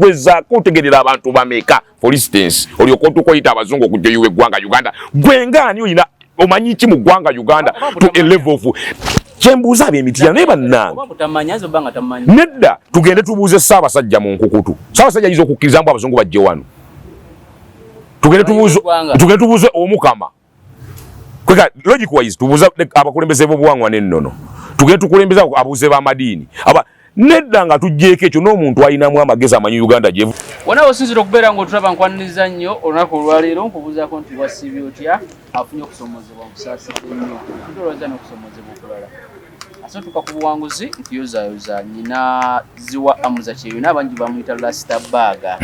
Gwezaako otegerera abantu bameka for instance olyoka otukoyita abazungu okujja eggwanga Uganda gwengaani olina omanyi ki mu ggwanga Uganda to a level of kyembuuza ab'emitira naye bannange nedda tugende tubuuze Ssaabasajja mu nkukutu Ssaabasajja ayinza okukkiriza mbu abazungu bajje wano tugende tubuuze Omukama kweka logic wise tubuuza abakulembeze b'obuwangwa n'ennono tugende tukulembeza abuuze b'amadiini nedda nga tujjeeko ekyo n'omuntu alinamu amagezi amanyi Uganda gye wona osinzira okubeera ng'otulaba nkwaniriza nnyo olunaku olwaleero nkubuuzaako nti wasiibye otya afunye okusomozebwa nkusaasidde nnyo ndowooza n'okusomozebwa okulala asatuka ku buwanguzi nkiyozaayoza nyina ziwa amuza kyeyuna abangi bamuyita Rasta Baaga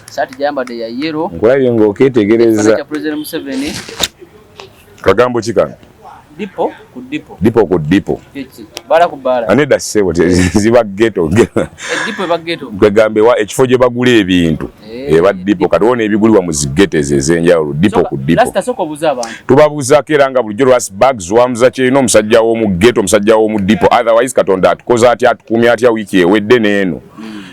saati gyayambadde ya yero nkulabye ng'okeetegereza kya President Museveni kagambo kikano dipo ku dipo dipo ku dipo bala ku bala aneda sebo ziba ghetto dipo eba ghetto kwegambe wa ekifo gye bagula ebintu eba dipo katuone ebigulibwa mu zigete ezenjawulo dipo ku dipo Rasta soko buza abantu tubabuzaako era nga bulijjo Ras bags wamuza kyerina omusajja w'omu ghetto omusajja w'omu dipo otherwise Katonda atukoze atya atukumye atya wiiki ewedde n'eno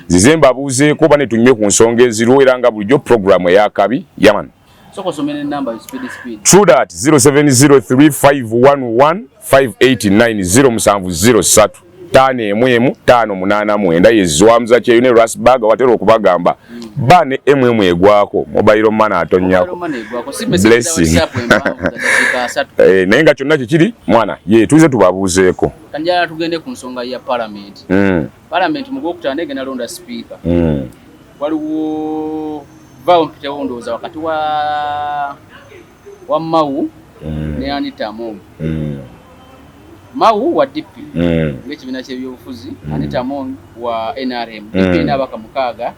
zizemba abuuzeeko ba ne tunyume ku nsonga eziriwo era nga bulijjo programu ey'akabi yaman soko somene number speed true that 0703511589 07035115889 yezwamuza kyeyune Ras Baaga watera okubagamba bane emwemwe egwako mobile money atonyako blessing naye nga kyonna kikiri mwana ye tuze tubabuuzeeko kanjala tugende ku nsonga ya parliament parliament mu gwokutaano egenda londa speaker waliwo vao mpitewo ndowooza wakati wa Mau ne Anita Among Mau wa DP ng'ekibiina ky'ebyobufuzi Anita Among wa NRM DP n'abaka mukaaga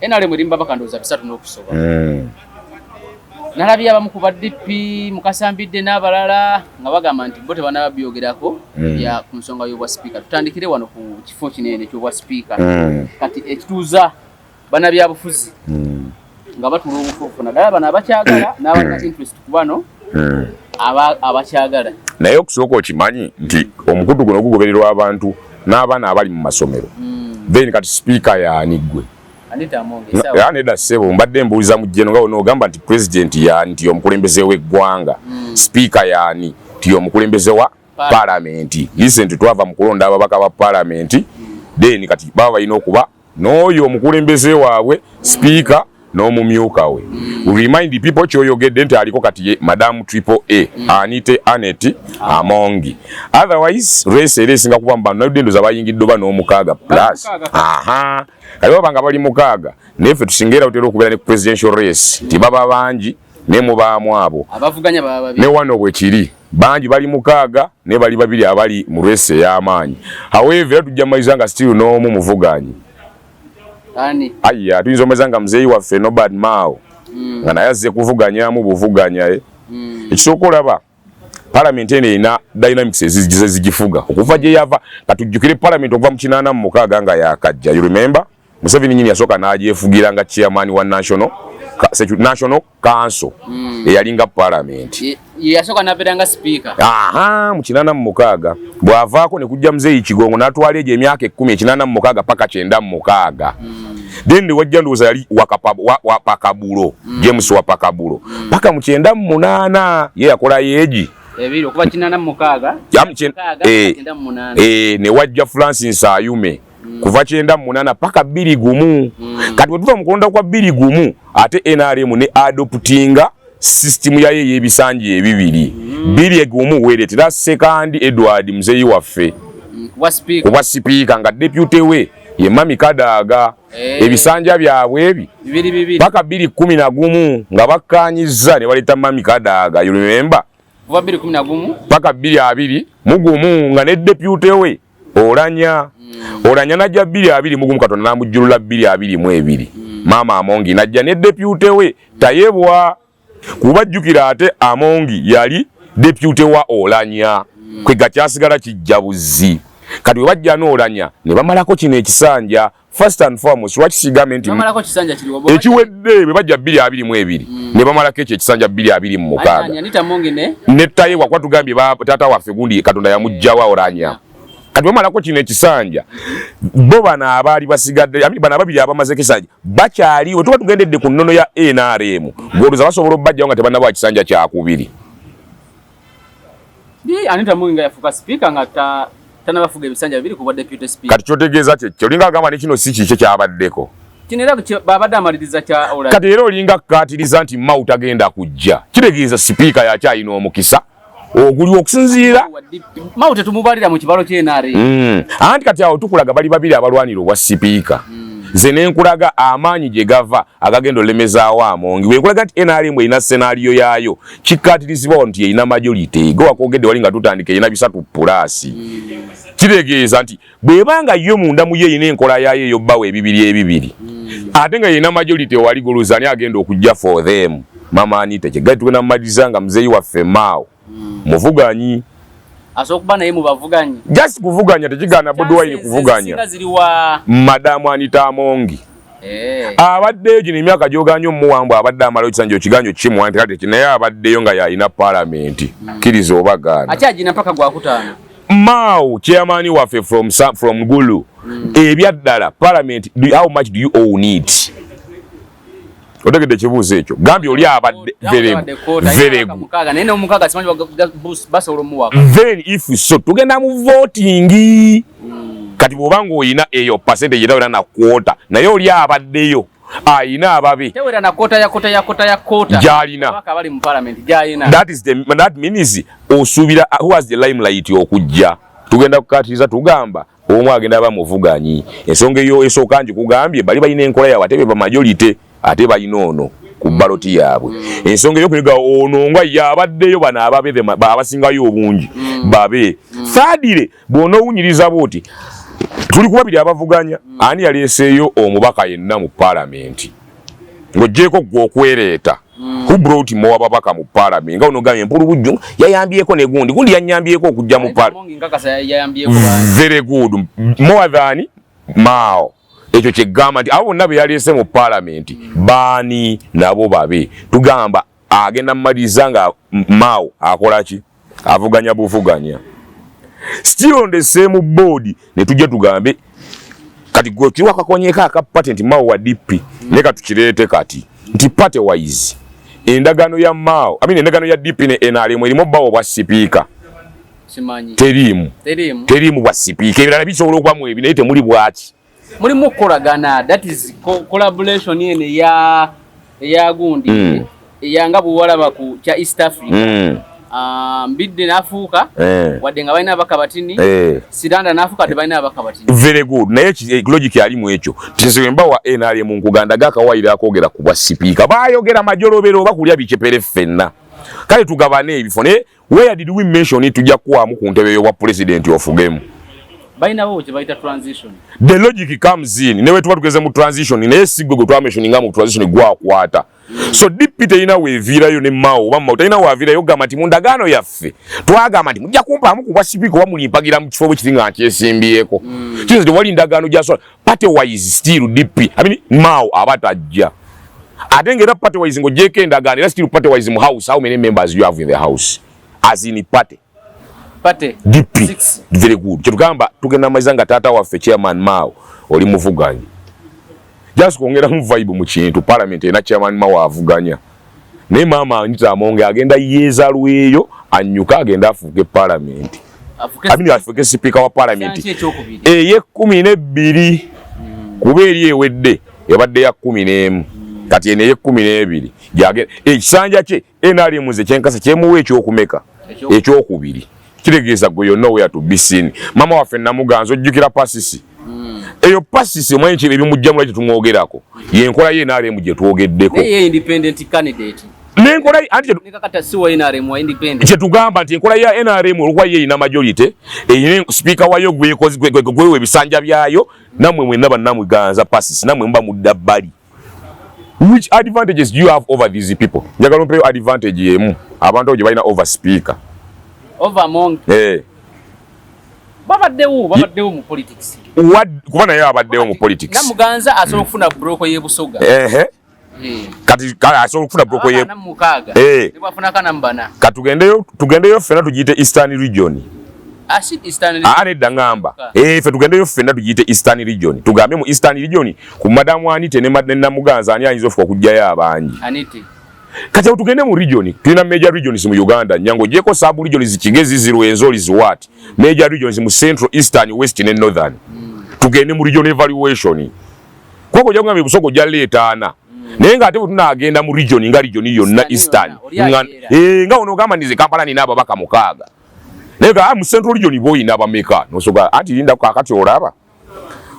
NRM erimba abaka ndowooza 3 n'okusoba nalabye abamu ku ba DP mukasambidde n'abalala nga bagamba nti bo tebanaba byogerako ya ku nsonga y'obwa speaker tutandikire wano ku kifo kinene ky'obwa speaker kati ekituuza bannabyabufuzi nga batula obufuufu naddala bano abakyagala n'abalina interest ku bano abakyagala naye okusooka okimanyi nti omukutu guno gugobererwa abantu n'abaana abali mu masomero then kati speaker yaani ggwe Anita Among nedda ssebo mbadde mbuuliza mu jjeno nga wonogamba nti president yaani nti omukulembeze w'eggwanga speaker yaani nti omukulembeze wa parliament recent twava mu kulonda ababaka ba parliament then kati baba balina okuba n'oyo omukulembeze waabwe speaker n'omumyuka we remind people kyoyogedde nti aliko kati ye Madam Triple A Anita Among otherwise race esinga kuba mbano naludde ndoza bayingidde oba n'omukaaga plus kali babanga bali mukaaga neffe tusingeera otera okubeera ne presidential race tibaba bangi ne mubaamu abo abavuganya baba ne wano bwe kiri bangi bali mukaaga ne bali babiri abali mu race ey'amaanyi however tujja maliza nga still n'omu muvuganyi ani aya tuyinza omweza nga muzeeyi waffe Nobad Mao nga naye azze kuvuganyamu buvuganya ekisooka olaba parliament eno erina dynamics ezigifuga okuva gye yava katujjukire parliament okuva mu 86 nga yakajja you remember Museveni nyini yasooka n'agyefugira nga chairman wa National Council eyalinga parliament yasooka n'abeera nga speaker mu 86 bw'avaako ne kujja muzeeyi Kigongo n'atwala egyo emyaka 10 86 paka 96 then wajja ndowooza yali wa Pakabulo James wa Pakabulo paka mu 98 ye yakola yeegi ebiri okuba 86 ne wajja Francis Ayume kuva 98 paka 21 kati bwetuva mu kulonda kwa 21 ate NRM ne adoptinga system yayo y'ebisanji ebibiri 21 weretera second Edward Muzeeyi waffe kuba speaker nga deputy we ye Mami Kadaaga ebisanja byabwe ebi paka 2011 nga bakkanyiza ne baleta Mami Kadaaga you remember kuva 2011 paka 2021 nga ne deputy we Olanya najja 2021 Katonda namujjulula 2022 Mama Among najja ne deputy we Tayebwa kubajjukira ate Among yali deputy wa Olanya kwega kyasigala kijjabuzi kati we bajja n'Olanya ne bamalako kino ekisanja first and foremost lwakisigambe nti ekiwedde bwe bajja 2022 ne bamalako ekyo ekisanja 2026 ne Tayebwa kwa tugambye taata waffe gundi Katonda yamujjawa Olanya kati bamalako kino ekisanja bo bana abaali basigadde bana babiri abamaze kisanja bakyaliwo tuba tugendedde ku nnono ya NRM ng'oluza basobola obbajjawo nga tebannaba ekisanja kyakubiri. Anita Muwinga yafuuka sipiika nga tanabafuga ebisanja bibiri ku bwa deputy speaker. Kati kyotegeeza kyekyo olinga agamba ne kino si kikye kyabaddeko. Kino era babadde amaliriza kya olala. Kati era olinga kkaatiriza nti Mao tagenda kujja. Kitegeeza sipiika yakyalina omukisa oguli okusinziira Mao tetumubalira mu kibalo ky'NRM. Anti kati awo tukulaga bali babiri abalwanira obwa sipiika. Ze nenkulaga amaanyi gye gava agagenda olemezaawo Amongi. Wenkulaga nti NRM erina senaariyo yaayo kikkaatirizibwawo nti erina majority. Gwe wakwogedde wali nga tutandika erina 3+. Kitegeeza nti bw'ebanga yo munda mu ye erina enkola yaayo eyo bbawo ebibiri. Ate nga erina majority wali guluza ani agenda okujja for them. Mama Anita kyegali tugenda mumaliza nga muzeeyi waffe Mao muvuganyi asokuba naye mubavuganye just kuvuganya tekigana Bobi Wine kuvuganya Madamu Anita Amongi abaddeyo gino emyaka gyoganya omuwambo abadde amalayo ekisanja ekiganjo kimu anti kati naye abaddeyo nga yalina palamenti kkiriza obagaana akyagina mpaka gwakutaano. Mao chairman waffe from Gulu ebyaddala parliament how much do you own it? Otegedde kibuuzo ekyo gambye oli abadde very if so tugenda mu voting kati bw'obanga oyina eyo percentage era na quota naye oli abaddeyo ayina ababe tewera na quota ya quota jalina abali mu parliament jalina that means osuubira who has the limelight okujja tugenda kukatiriza tugamba omwe agenda bamuvuganyi ensonga eyo esooka nji kugambye bali balina enkola yaabwe ate be majority ate balina ono ku baloti yaabwe ensonga eyo kuniga ono nga yabaddeyo bano ababe abasingayo obungi babe sadire bw'onoowunyiriza bwoti tuli ku babiri abavuganya ani yaleeseeyo omubaka yenna mu palamenti ng'oggyeko gwe okwereeta who brought more ababaka mu palamenti nga onogambye mpulu bujju yayambyeko ne gundi yannyambyeko okujja mu palamenti very good more than Mao ekyo kyegamba nti abo bonna be yaleese mu palamenti baani nabo babe tugamba agenda mumaliza nga Mao akola ki avuganya buvuganya still on the same board ne tujja tugambe kati gwe kiwakakonyeka aka patent Mao wa DP leka tukireete kati nti party wise endagano ya Mao endagano ya DP ne NRM erimo bawo bwa sipiika simanyi terimu bwa sipiika ebirala bisobola okubamu ebinaye temuli bwaki muri mukolagana that is collaboration yene ya gundi yanga buwalaba ku cha East Africa mbidde nafuuka wadde nga balina abakabatini Siranda nafuuka te balina abakabatini very good naye logic yali mu ekyo tisemba wa NRM mu Uganda gakawayira akogera ku bwa sipiika bayogera majolobero bakulya bikyepere ffenna kale tugabane ebifo ne where did we mention it tujja kuwamu ku ntebe yo wa president ofugemu baina woche baita transition the logic comes in newe tuba tugeze mu transition naye sigwe gwe twameshoninga mu transition gwa kwata so dipite ina wevira yo ne Mao bamma utayina wavira yo gama ti mundagano yaffe twagamba nti mujja kumpamu ku bwasipiko bamulimpagira mu kifo kiringa nkyesimbyeko kinze de wali ndagano jaso party wise still DP Mao abatajja atengera party wise ngo jeke ndagano still party wise mu house how many members you have in the house as in party DP 6 very good kyetugamba tugenda mazanga tata waffe chairman Mao oli muvuganya just kuongera mu vibe mu kintu parliament ena chairman Mao avuganya ne mama Anita Amongi agenda yeza lweyo anyuka agenda afuke parliament afuke speaker wa parliament ye 12 kuberi ewedde yabadde ya 11 kati ene ye 12 jage ekisanja kye NRM ze kyenkasa kyemuwe ekyokumeka ekyokubiri kiregeeza gwe yonna where to be seen mama waffe namuganzo ojjukira pasisi eyo pasisi mwenye kye bimujja mulati tumwogerako yenkola ye NRM gye twogeddeko ye independent candidate nenkola anti nikakata si wa NRM wa independent kye tugamba nti enkola ya NRM olwa ye ina majority eyine speaker wayo gwe ebisanja byayo namwe mwenna bannamwiganza pasisi namwe mba mudabbali which advantages do you have over these people njagala mpeyo advantage yemu abantu gye balina over speaker over among babaddewo mu politics kubana yo abaddewo mu politics namuganza asobola kufuna broko y'ebusoga kati asobola kufuna broko ye namukaga nebafuna kana mbana katugendeyo ffena tugiyite Eastern region nedda ngamba ffe tugendeyo ffenna tugiyite Eastern Region tugambe mu Eastern Region ku Madamu Anite ne Namuganza ani ayinza okufa okujjayo abangi kati awo tugende mu region tulina major regions mu Uganda nyango gyeko sub regions Kigezi Zirwe Enzoli Ziwati major regions mu Central Eastern West ne Northern tugende mu region evaluation koko jangambe busoko jaleetaana naye nga ate tunagenda mu region nga region yonna Eastern nga ono gamba nize Kampala nina ababaka mukaaga naye nga mu Central region boyina abameka nosoga anti linda kakati olaba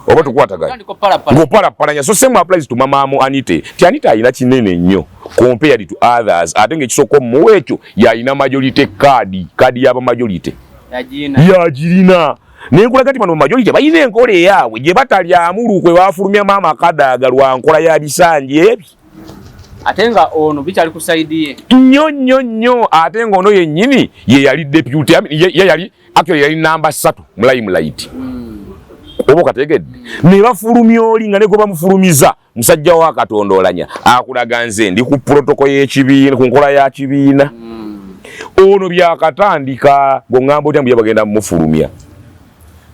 oba tukwataganya ngopalapalanya so same applies to Mama Anite ti Anite ayina kinene nnyo compared to others ate ng'ekisoko mu ekyo yayina majority card yaba majority yagirina naye nkula kati bano majority bayina enkola eyaabwe gye batalyamu lukwe bafulumya Mama Kadaga lwa nkola ya bisanje ebi ate nga ono bikyali ku side ye nnyo ate nga ono yennyini ye yali deputy ye yali actually yali number 3 mu limelight obo kategedde ne bafulumya oli nga ne gwe bamufulumiza musajja wa Katonda olanya akulaga nze ndi ku protocol y'ekibiina ku nkola ya kibiina ono byakatandika ng'oŋŋamba otya mbye bagenda mufulumya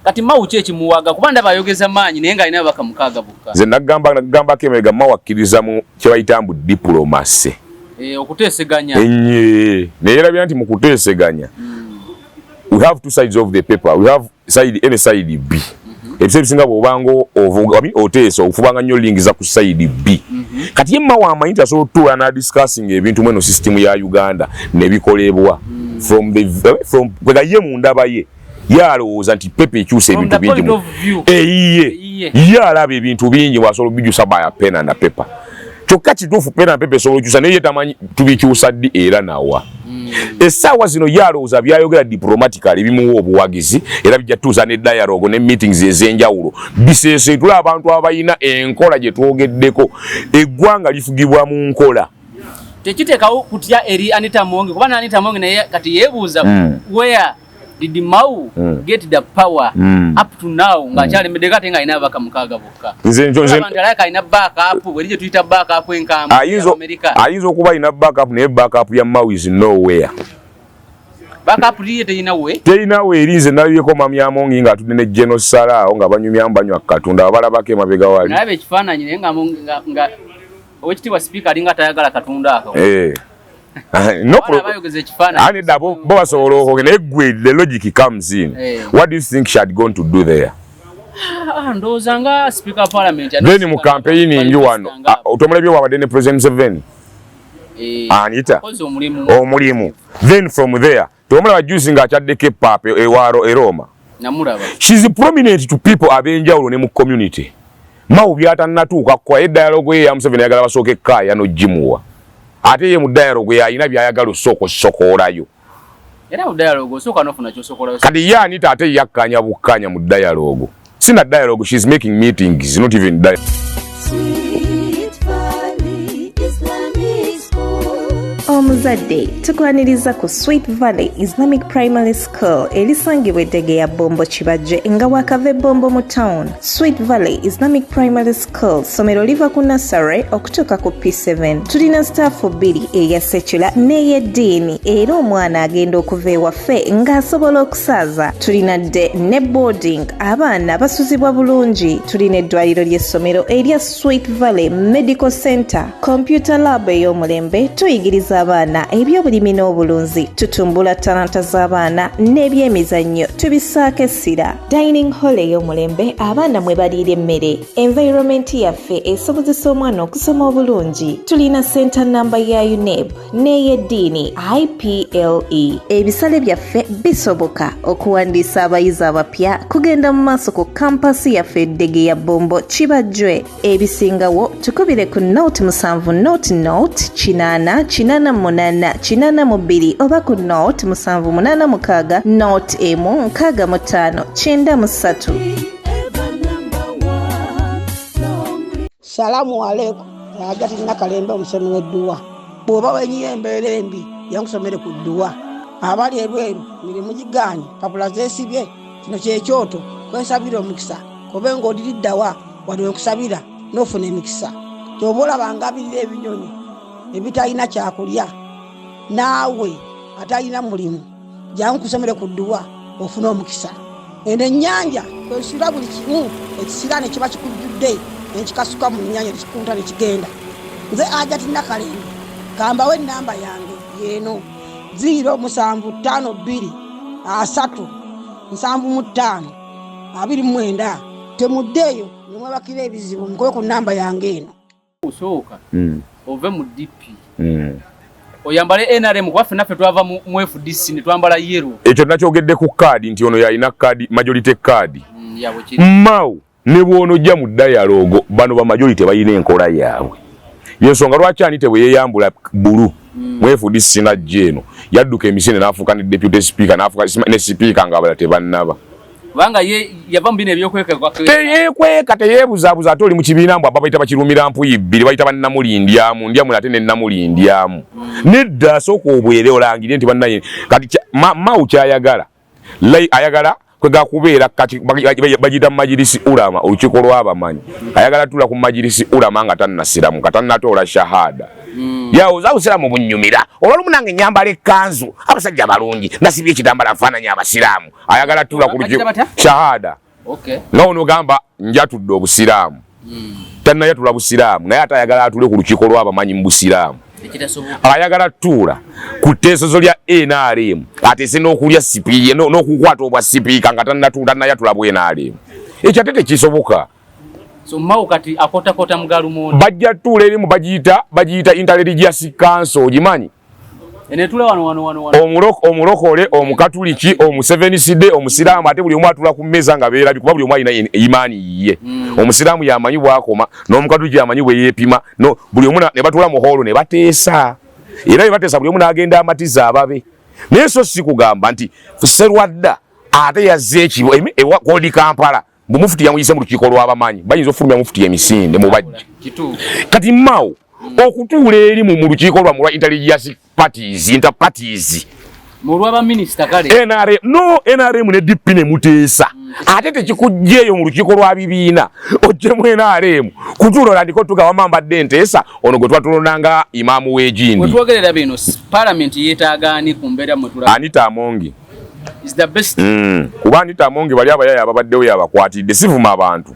kati Mao kyekimuwaga kuba ndaba ayogeza maanyi naye nga alina bakamukaaga bokka nze nagamba kemega Mao akkiriza mu kye bayita mbu diplomasi okuteeseganya naye erabira nti mu kuteeseganya we have two sides of the paper we have side A ne side B ebiseera bisinga bw'obanga oteesa ofubanga nnyo lingiza ku side B kati ye Mao amanyi nti asobola otuula n'adiscussing ebintu mweno system ya Uganda ne bikolebwa from kwega ye mu ndaba ye yalowooza nti pepe ekyusa ebintu bingi ye alaba ebintu bingi bw'asobola obikyusa by pen and paper kyokka kituufu pen and paper esobola okyusa naye ye tamanyi tubikyusa ddi era nawa essaawa zino yalowooza byayogera diplomatically bimuwa obuwagizi era bijja tuusa ne dialogue ne meetings ez'enjawulo biseeseetula abantu abalina enkola gye twogeddeko eggwanga lifugibwa mu nkola tekiteekawo kutya eri Anita Amongi kuba Anita Amongi naye kati yeebuuza where did Mao get the power up to now nga kyalemedde kate nga alina abaka mukaaga bokka abantu alaka alina backup bwe lije tuyita backup enkamba ayinza okuba alina backup naye backup ya Mao is nowhere backup liye terina we erinze naliyeko Mami Amongi nga atudde ne General Sarao nga banyumya mbanywa Katonda abalabako emabega wali naye ekifaananyi naye nga owekitiibwa speaker alinga tayagala Katonda ako no problem. Bo basobola okugenda egwe the logic comes in. What do you think she had gone to do there? Ndowooza nga speaker of parliament then mu campaigning wano otomulabye wabadde ne President Museveni Anita omulimu then from there tomulaba juice nga akyaddeko epaapa ewaaro Roma namulaba she's prominent to people ab'enjawulo ne mu community Mao byatannatuuka kwa dialogue ye ya Museveni ayagala basooke ekkaaya n'ogimuwa ate ye mu dialogue yalina byayagala sokoolayo era mu dialogue osooka n'ofuna ky'osokoolayo kati ye Anita ate yakkanya bukkanya mu dialogue sina dialogue she's making meetings not even dialogue. Omuzadde tukwaniriza ku Sweet Valley Islamic Primary School erisangibwa Eddegeya Bombo Kibajje nga wakava Bombo mu town. Sweet Valley Islamic Primary School somero liva ku nursery okutuuka ku P7. Tulina staff 2 eya secular n'ey'eddiini era omwana agenda okuva ewaffe ng'asobola okusaaza. Tulina dde ne boarding abaana basuzibwa bulungi. Tulina eddwaliro ly'essomero erya Sweet Valley Medical Center, computer lab ey'omulembe, tuyigiriza abaana ebyobulimi n'obulunzi, tutumbula talanta z'abaana n'ebyemizannyo tubisaako essira. Dining hall ey'omulembe abaana mwe baliira emmere. Environment yaffe esobozesa omwana okusoma obulungi. Tulina center number ya UNEB n'ey'eddiini IPLE. Ebisale byaffe bisoboka okuwandiisa abayizi abapya kugenda mu maaso ku kampasi yaffe Eddegeya Bombo Kibajje. Ebisingawo tukubire ku note 7 note 8 8 oba ku note 786 note 165 93. Salamu alaikum. Najati nakalembe omusemi w'edduwa. Bw'oba wenyiye embeera embi yankusomere ku dduwa. Abali ebweru mirimu gigaanye papula zeesibye kino kyekyoto kwensabira omukisa kobe ng'odiriddawa wali wekusabira n'ofuna emikisa. Ky'oba olabanga abirira ebinyonyi ebitalina kyakulya naawe atalina mulimu jangu kusomere ku dduwa ofuna omukisa eno ennyanja kwesula buli kimu ekisira ne kiba kikujjudde nekikasuka mu nnyanja nekikunta nekigenda nze Ajati Nakalembe kambawo ennamba yange yeeno 0752537529 temuddeeyo nemwebakira ebizibu mukobe ku nnamba yange eno osooka ove mu DP oyambale NRM kwafe naffe twava mu FDC ne twambala yero ekyo nakyogedde ku kaadi nti ono yalina kaadi majority kaadi yabo kiri Mao ne bw'onojja mu dialogue bano ba majority bayina enkola yaabwe yensonga lwaki ani tebwe yeyambula bulu mu FDC na jeno yadduka emisinde n'afuuka ne deputy speaker n'afuuka ne speaker ng'abala tebannaba banga ye yava mbine ebyokweka kwa teyekweka teyebuzabuza ate oli mu kibiina mbw bayita bakirumira mpuyi bbiri bayita bannamulindyamu ndyamu ate nennamulindyamu nedda asooka obwere olangirye nti bannaye kati Mao kyayagala ayagala kwega kubeera kati bagita mu majirisi ulama olukiiko lw'abamanyi ayagala tula ku majirisi ulama nga tannasiramu katannatoola shahada yawo zausiramu bunyumira olwolumu nange nyambala ekkanzu abasajja balungi nasibye ekitambala nfaananya abasiraamu ayagala tula ku shahada nga ono gamba njatudde obusiraamu tannayatula busiraamu naye ate ayagala atule ku lukiiko lw'abamanyi mu busiraamu ayagala tuula ku tteesezo lya NRM ateese n'okulya sipiiye n'okukwata obwa sipiika nga tannayatula bw NRM ekyo ate tekisoboka so Mao kati akota mugalumondo bajja tuula erimu bagiyita intelligence council ogimanyi enetula wano omulokole omukatuliki omuseveniside omusiraamu ate buli omu atula ku mmeeza nga beerabi kuba buli omu alina imaani yiye omusiraamu yamanyi bwakoma n'omukatuliki yamanyi bwe yeepima buli omu ne batuula mu holo ne bateesa era ne bateesa buli omu n'agenda amatiza ababe naye so si kugamba nti Sserwadda ate yazze ekibo ewa Gold Kampala bumufuti yamuyise mu lukiiko lw'abamanyi bayinza okufulumya mufuti emisinde mu bajja kati Mao okutuula eri mu lukiiko lwa mulwa intelligence interparties mulwaba minister kale NRM ne DP ne muteesa ate tekikujjeeyo mu lukiiko lwa bibiina ojjemu NRM kutuula olandiko tugawa mambadde nteesa ono gwe twatulonanga imaamu w'egindi wetwogerera bino parliament yeetaagaani ku mbeera mwetula Anita Amongi is the best kuba Anita Amongi bali abayaya ababaddewo yabakwatidde sivuma abantu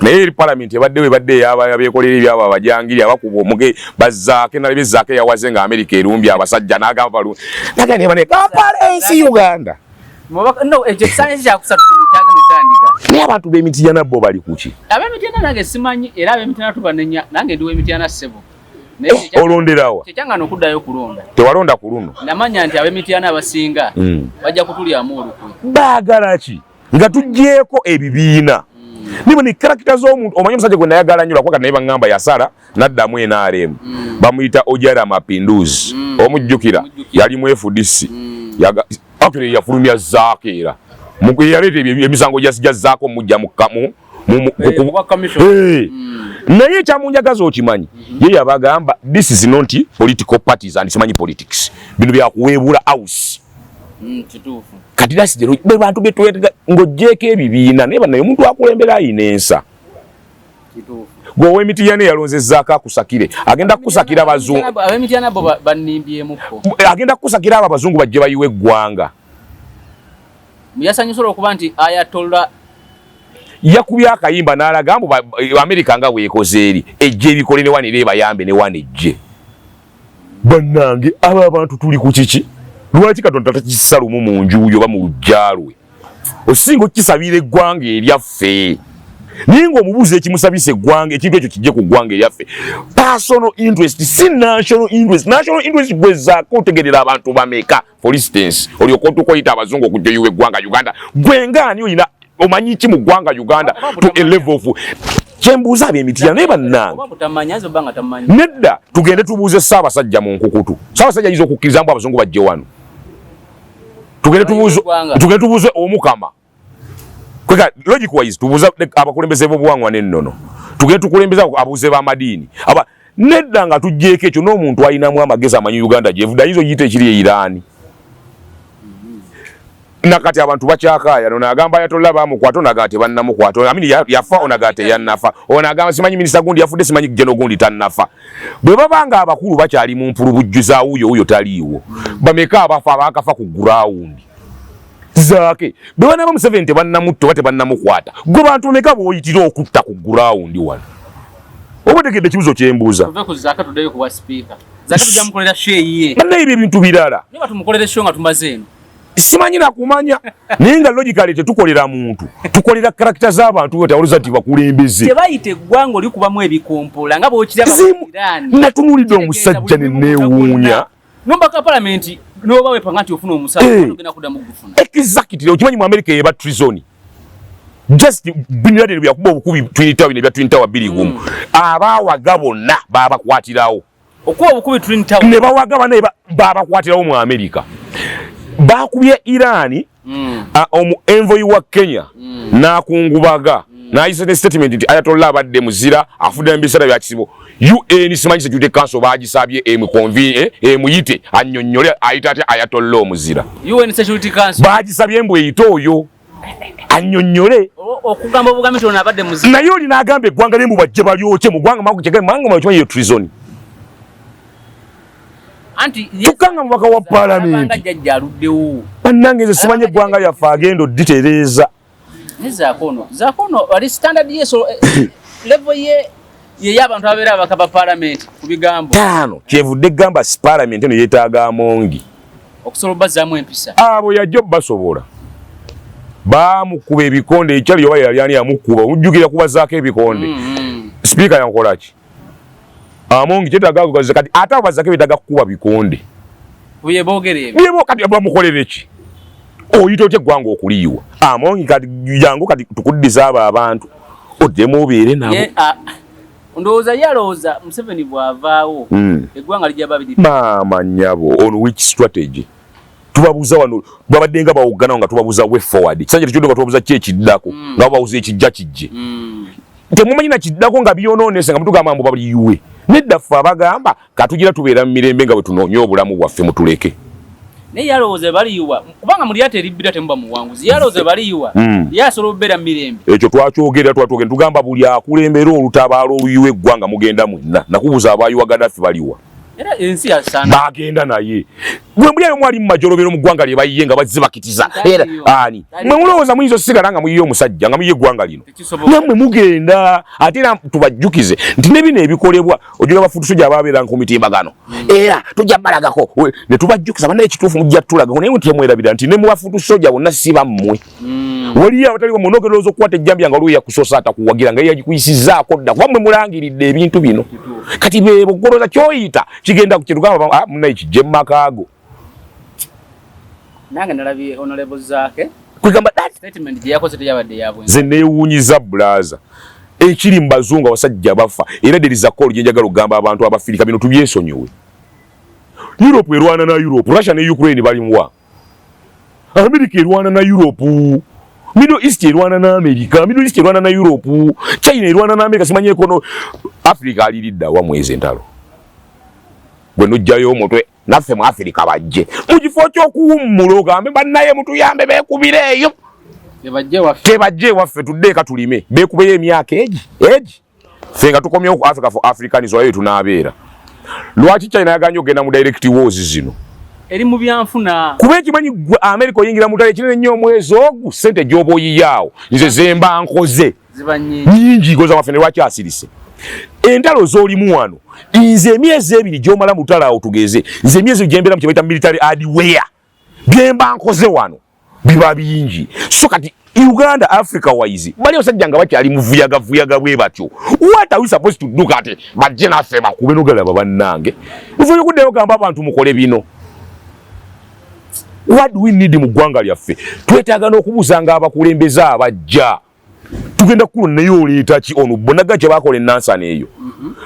naye eri parliament ebaddewo ebadde yabeekolera ebyabo abajangiri abakuba omuge bazzaake nalebe zzaake yawaze nga America erumbye abasajja n'agamba balungi naganebane Kampala ensi Uganda no ekisanyesi kyakusatu kino kyagenda otandika naye abantu b'Emityana bo bali kuki ab'Emityana nange simanyi era ab'Emityana tubanenya nange ndiwo Emityana ssebo olonderawa tekyangana okuddayo kulonda tewalonda ku luno namanya nti ab'Emityana abasinga bajja kutulyamu olukwe baagala ki nga tuggyeko ebibiina nibo ni character z'omuntu omanyi omusajja gwe nayagala nnyo lwakuba naye baŋŋamba yasala n'addamu NRM bamuyita Ojara Mapinduzi omujjukira yali mu FDC actually yafulumya zzaako era yaleeta emisango gyazzaako mujja mukamu naye ekyamunjagaza okimanyi ye yabagamba this is not political parties and simanyi politics bino byakuweebula house kati dasidero be bantu betwetega ng'oggyeko ebibiina naye banaye omuntu akulembera ayina ensa gwe ow'Emityana yalonzezzaako akusakire agenda kukusakira abazungu ab'Emityana bo bannimbyemukko agenda kukusakira abo abazungu bajje bayiwa eggwanga yasanyusa okuba nti Ayatollah yakubye akayimba n'alaga mbu Amerika nga bwekoze eri ejje ebikole ne wanira ebayambe ne wana ejje bannange abo abantu tuli ku kiki lwaki Katonda takisalumu mu njuyo oba mu lujjalwe osinga okisabira eggwanga eryaffe naye ng'omubuuza ekimusabisa eggwanga ekintu ekyo kijje ku ggwanga eryaffe personal interest si national interest gwezaako otegerera abantu bameka for instance olyoka otukoyita abazungu okujja oyiwa eggwanga Uganda gwe ngaani oyina omanyi ki mu ggwanga Uganda to a level of kyembuuza ab'Emityana naye bannange nedda tugende tubuuze Ssaabasajja mu nkukutu Ssaabasajja ayinza okukkiriza mbu abazungu bajje wano tugende tubuuze Omukama kweka logic wise tubuuza abakulembeze b'obuwangwa n'ennono tugende tukulembeza abuuze b'amadiini nedda nga tuggyeko ekyo n'omuntu ayinamu amagezi amanyi Uganda gyevudde ayinza oyita ekiri e Iran nakati abantu bakyakaaya n'agamba Ayatollah bamukwata onagamba tebannamukwata amini yafa onagamba teyannafa onagamba simanyi minisita gundi yafudde simanyi jeno gundi tannafa bwe babanga abakulu bakyali mu mpulubujjuza wuyo taliiwo bameka abafa abakafa ku ground zaake bwana ba Museveni tebannamutto bate bannamukwata gwe bantu meka boyitira okutta ku ground wano obutegedde kibuzo kyembuuza tuve ku Zaaka tuddeyo ku bwa speaker Zaaka tujja mukolera sheeyi banna ebyo ebintu birala niba tumukolere show nga tumaze eno simanyi nakumanya naye nga logically tetukolera muntu tukolera character z'abantu wetawuluza nti bakulembeze tebayite eggwanga olikubamu ebikompola nga bwokiraba Irani natunulidde omusajja neneewuunya nombaka palamenti noba wepanga nti ofuna omusaala ogenda kuddamu gufuna exactly okimanyi mu America yeba treason just Bin Laden byakuba obukubi twinitawe nebya twinitawa biri gumu abawaga bonna babakwatirawo okuba obukubi twinitawa ne bawaga bana babakwatirawo mu America bakubye Irani omu envoy wa Kenya nakungubaga nayise ne statement nti Ayatollah abadde muzira afudde mbisera bya kisibo UN simanyi Security Council bagisabye emuyite annyonnyole ayita ate Ayatollah omuzira UN Security Council bagisabye mbwe eyito oyo annyonnyole okugamba obugambi tona abadde muzira naye oli n'agamba eggwanga ne mu bajje balyoke mu ggwanga manga kimanyi yo treason anti tukanga mubaka wa parliament jajja aluddewo bannange nze simanyi eggwanga lyaffe agenda odditereeza zakono ali standard yeso level ye y'abantu abeera abakaba parliament ku bigambo taano kyevudde gamba parliament eno yeetaaga amongi okusobola obbazaamu empisa abo yajja basobola baamukuba ebikonde ekyali yoba yali amukuba ojjukira kubazaako ebikonde sipiika yankola ki amongi kyetaaga kugaza kati ate abo bazaako ebetaaga kukuba bikonde buye boogere ebyo byebo kati bamukolere ki oyita otya eggwanga okuliyiwa amongi kati jangu kati tukuddiza abo abantu oddemu obeere nabo ndowooza yalowooza Museveni bw'avaawo eggwanga lijja babiri maama nnyabo on which strategy tubabuuza wano babadde nga bawugganawo nga tubabuuza way forward kisanja tekiddo nga tubabuuza ki ekiddako nga babawuza ekijja kijje temumanyi na kiddako nga byonoonese nga mutugamba mbu baliyuwe nedda ffe abagamba katugira tubeera mu mirembe nga bwe tunoonya obulamu bwaffe mutuleke naye yalowooza baliyiwa kubanga mu lyate eribbira temuba muwanguzi yalowooza baliyiwa yasobola okubeera mu mirembe ekyo twakyogerera tugamba buli akulembera olutabaalo oluyiwa eggwanga mugenda mwenna nakubuuza abayiwa Gaddafi baliwa era ensi yasaana bagenda naye gwe mulyayo mwali mu majolobero mu ggwanga lye bayiye nga bazze bakitiza era ani mwe mulowooza muyinza osigala nga muyiye omusajja nga muyiye eggwanga lino nammwe mugenda ate era tubajjukize nti ne bino ebikolebwa ojula bafutusujja ababeeranga ku mitimbagano era tujja balagako ne tubajjukiza bannaye ekituufu mujja tulagako naye temwerabira nti ne mu bafutusujja bonna si bammwe waliyo abataliwo munogerooza okukwata ejjambya nga oluuya kusosa atakuwagira nga yagikuyisizaako dda kuba mwe mulangiridde ebintu bino kati bebo goloza kyoyita kigenda kukitugamba munaye kijje makaago nange nalabye honorable Zaake kwegamba statement gye yakoze teyabadde yabwe ze neewuunyiza bulaza ekiri mu bazungu abasajja bafa era deriza kolo gye njagala okugamba abantu abafirika bino tubyesonyiwe Europe erwana na Europe Russia ne Ukraine bali muwa America erwana na Europe Middle East erwana na America Middle East erwana na Europe China erwana na America simanye kono Africa alilidda wa mwezi entalo gwe nojjayo omutwe naffe mu Africa bajje mu kifo ky'okuwummula ogambe bannaye mutuyambe beekubireeyo tebajje waffe tuddeeka tulime beekubeyo emyaka egi ffe nga tukomyewo ku Africa for Africanism wayo tunaabeera lwaki China yaganye okugenda mu direct wars zino eri mu byanfuna kuba ekimanyi gwe America oyingira mu ttale kinene nnyo omwezi ogu ssente gy'oba oyiyaawo nze zemba nkoze nyingi goza waffe ne lwaki asirise entalo z'olimu wano nze emyezi ebiri gy'omala mu ttale awo tugeze nze emyezi gyembeera mu kye bayita military hardware byemba nkoze wano biba bingi so kati Uganda Africa wise bali osajja nga bakyali muvuyaga bwe batyo what are we supposed to do kati bajje naffe bakube nogalaba bannange ufuye kuddeyo gamba abantu mukole bino what do we need mu ggwanga lyaffe twetaaga n'okubuuzanga abakulembeze abajja tugenda kulonayo oleeta ki ono bonaga gye bakola ennansana eyo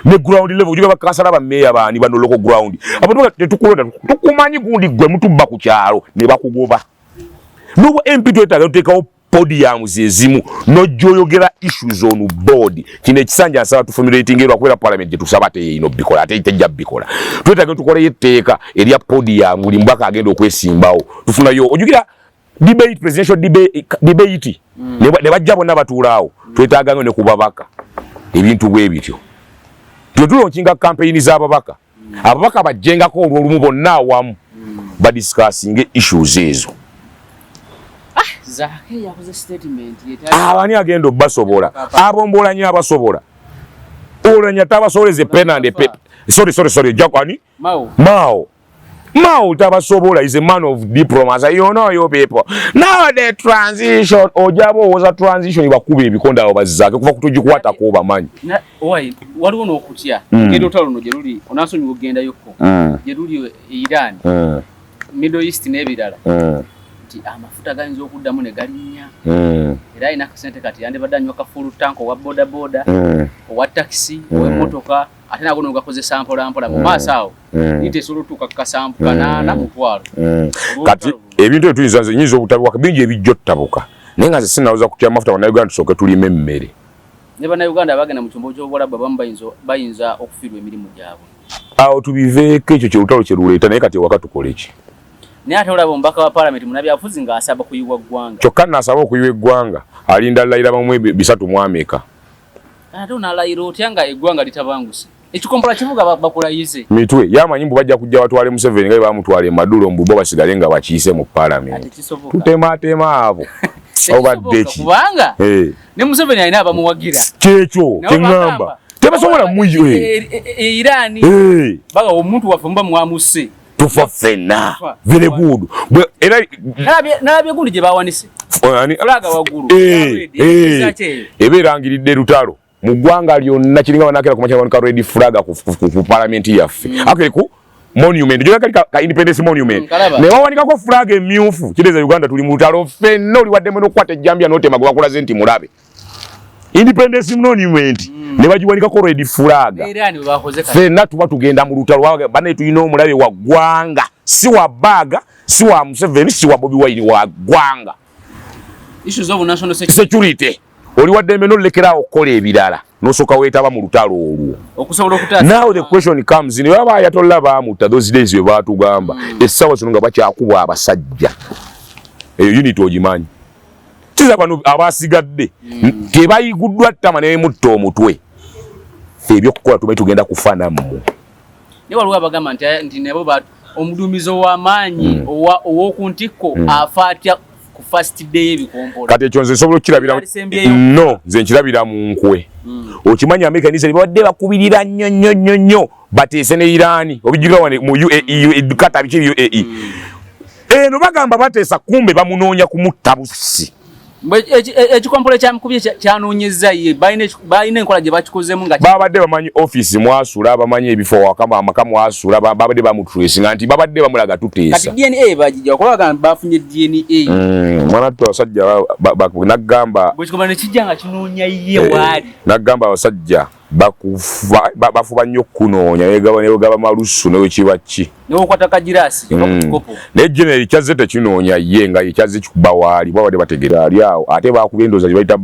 ne ground level ojja bakansala bammeeya baani bano local ground abantu tetukulonda tukumanyi gundi gwe mutubba ku kyalo ne bakugoba n'obwo MP twetaaga tuteekawo podiums ezimu n'ojjoyogera issues on board kino ekisanja nsaba tufumirating erwa kubeera parliament gye tusaba teino bikola ate tejja bikola twetaaga tukoleyo etteeka erya podium buli mbaka agenda okwesimbawo tufunayo ojjukira debate presidential debate ne bajja bonna batuulaawo twetaaga ne kubabaka ebintu bwe bityo tulonkinga campaign z'ababaka ababaka bajjengako olw'olumu bonna awamu badiscussinge issues ezo Zake yakoze statement abani agenda basobola abombola nya abasobola olanya tabasoleze pen and paper sorry jakwani Mao tabasobola is a man of diplomacy. You know your people. Now the transition ojabo was a transition bakube ebikonda abazake kuva kutojikwata ko bamanyi. Why waliwo n'okutya ngendo talo no jeruli onasonyi ogenda yokko jeruli Iran Middle East n'ebirala nti amafuta gayinza okuddamu ne galinnya era ina kasente kati yande badanywa ka full tank wa boda wa taxi wa motoka ate nagono gakoze sample ampola mu maasawo nite sulutuka ka sample na mutwalo kati ebintu tuyinza nyinzo obutabuka bingi ebijjo tabuka nenga sinawuza kutya amafuta wana Uganda soke tulime mmere ne bana Uganda bagenda mu chombo ky'obola baba bayinza okufirwa emirimu gyabwe awo tubiveke ekyo kyolutalo kyeruleta naye kati wakati tukoleki ne ate olaba ombaka wa parliament munabyafuzi nga asaba kuyiwa ggwanga kyokka nasaba okuyiwa eggwanga alinda layira bamwe bisatu mu Amerika ate onalayira otya nga eggwanga litabanguse ekikompola kivuga bakulayize mitwe yamanyimbu bajja kujja batwale Museveni nga bamutwale Maduro mbubo basigale nga bakiise mu parliament tutema abo obadeki kubanga ne Museveni alina abamuwagira kyekyo kengamba tebasobola muyo Irani baga omuntu waffe mba mwamuse tufa fena very good era nabye gundi je bawanise olaga waguru eberangiridde lutalo mu ggwanga lyonna kiringa banakera ku makyawano red flag ku parliament yaffe akere ku monument jo ka independence monument ne wawanikako flag emyufu kireza Uganda tuli mu lutalo fenno liwaddemu n'okukwata ejjambya n'otema gwe bakulaze nti mulabe independence monument ne bagiwanikako red flag fenna tuba tugenda mu lutalo bane tulina omulabe wa ggwanga si wa Baga si wa Museveni si wa Bobi Wine wa ggwanga issues of national security oli waddembe n'olekera okukola ebirala n'osooka weetaba mu lutalo olwo okusobola okutaasa now the question comes ne baba ayatolla baamutta those days we baatugamba essaawa zino nga bakyakubwa abasajja eyo unit ogimanyi kiza bano abasigadde tebayiguddwa ttama ne mutta omutwe ebyokukola tumanyi tugenda kufaanamu ne waliwo abagamba nti nabo omuduumizo w'amaanyi ow'okuntikko afa atya ku first day ebikompola kati ekyo nze nsobola okukirabira no nze nkirabira mu nkwe okimanyi America nise babadde bakubirira nnyo bateese ne Iran obijjira wane mu UAE edukata biki UAE eno bagamba bateesa kumbe bamunoonya kumutta busi ekikompola kyamukubye kyanoonyeza ye balina enkola gye bakikozemu nga babadde bamanyi office mwasula bamanyi ebifo wakama amakamu asula babadde bamutracinga nti babadde bamulaga tuteesa kati DNA bagijja okulaga bafunye DNA mwana tu abasajja nagamba bwekikompola nekijja nga kinoonya ye waali nagamba abasajja bafuba nnyo kunoonya negaba malusu newekibaki newokwata kagirasi kikopo naye general kyazze tekinoonya ye nga yekyazze kikuba waali babadde bategera ali awo ate bakuba endooza gyebayita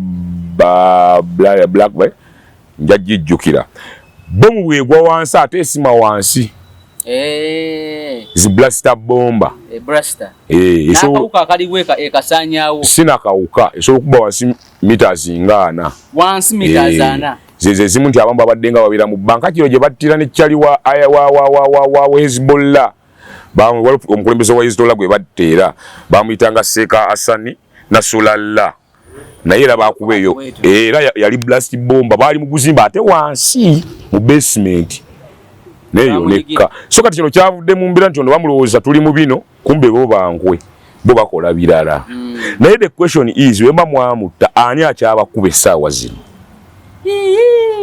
black njagijjukira bomu bwegwa wansi ate esima wansi ziblasita bomba nakawuka akaliwo ekasanyawo sinakawuka esobola okuba wansi meters nga 4 zeze zimu nti abamu babadde nga babira mu banka kiro gye battira ne kyali wa Hezbollah omukulembeze wa Hezbollah gwe batteera bamuyitanga Seka Asani Nasrallah naye era bakuba eyo era yali blast bomba bali mu kuzimba ate wansi mu basement neyo lekka so kati kino kyavudde mu mbira nti ono bamulowooza tuli mu bino kumbe bo bankwe bo bakola birala naye the question is wemba mwamutta ani akyabakuba essaawa zino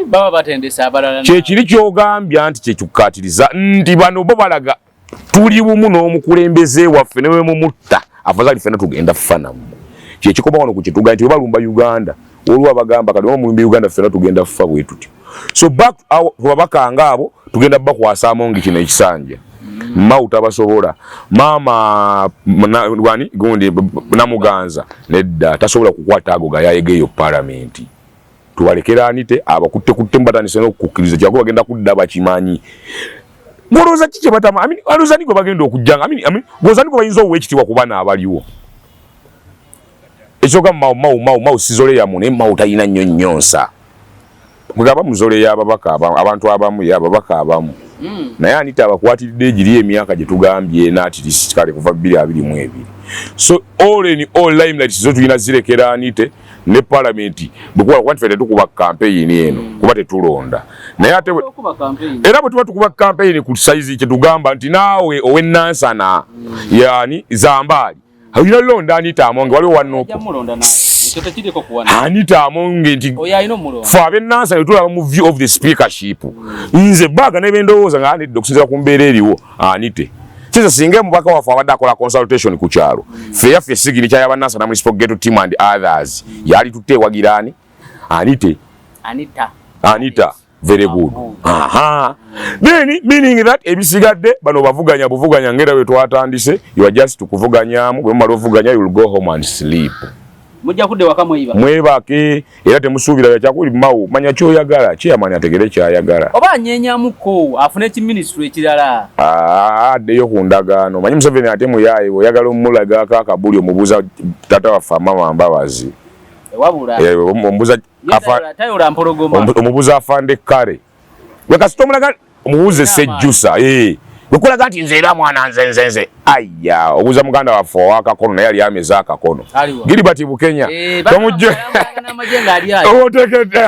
baba batendesa abalala kyekiri kyogambya nti kyekikukatiriza nti bano bo balaga tuli bumu n'omukulembeze waffe ne wemumutta afazali ffena tugenda ffanamu kyekikoba wano ku kituga nti webalumba Uganda olwo abagamba kati omulumbi Uganda ffena tugenda ffa bwe tutyo so back babakanga abo tugenda bakwasa amongi kino ekisanja Mauta tabasobola mama wani gundi namuganza nedda tasobola kukwata ago gayayegeyo parliament tubalekera anite abakutte mbatanise n'okukiriza kyako bagenda kudda bakimanyi ngoloza kike batama aloza niko bagenda okujjanga goza niko bayinza owekitiwa kubana abaliwo ekisoka mau sizole ya mune mau tayina nnyonsa mugaba muzole ya babaka abantu abamu ya babaka abamu naye Anita abakwatiridde giri emyaka gye tugambye n'ati kale kuva 2022. So all in all limelight zo tulina zirekera Anita ne parliament bwe kuba ffe tetukuba campaign eno kuba tetulonda naye ate era bwe tuba tukuba campaign ku size kye tugamba nti naawe owennansana yani Zambali awira londa Anita Amonge waliwo wanopo Anita Amonge nti fa abennansa tulaba mu view of the speakership nze baga nebendowooza nga Anita okusinziira ku mbeera eriwo Anita Kisa singe mubaka wafu abadde akola consultation ku kyalo fe yaffe sigiri kya yabannansa na municipal ghetto team and others yali tutewagirani Anita very good. Then meaning that ebisigadde bano bavuganya ngera we twatandise you are just kuvuganyamu bwe mumalo vuganya you will go home and sleep. Mujja kudde waka mwebake era temusuubira ya kyakuli mawu manya kyoyagala chairman ategere kyayagala oba nyenyamuko afune ki ministry ekirala addeyo ku ndagaano manyi Museveni ate muyaye oyagala omulaga akabuli omubuuza tata wa mama Mbabazi wabula omubuuza omubuuza afande kale we kasita omulaga omubuuze Sejjusa Bukulaga ati nze era mwana nze ayya obuza muganda waffe wakakono naye yali ameza akakono Gilbert Bukenya tomujje n'amajenga ali otekete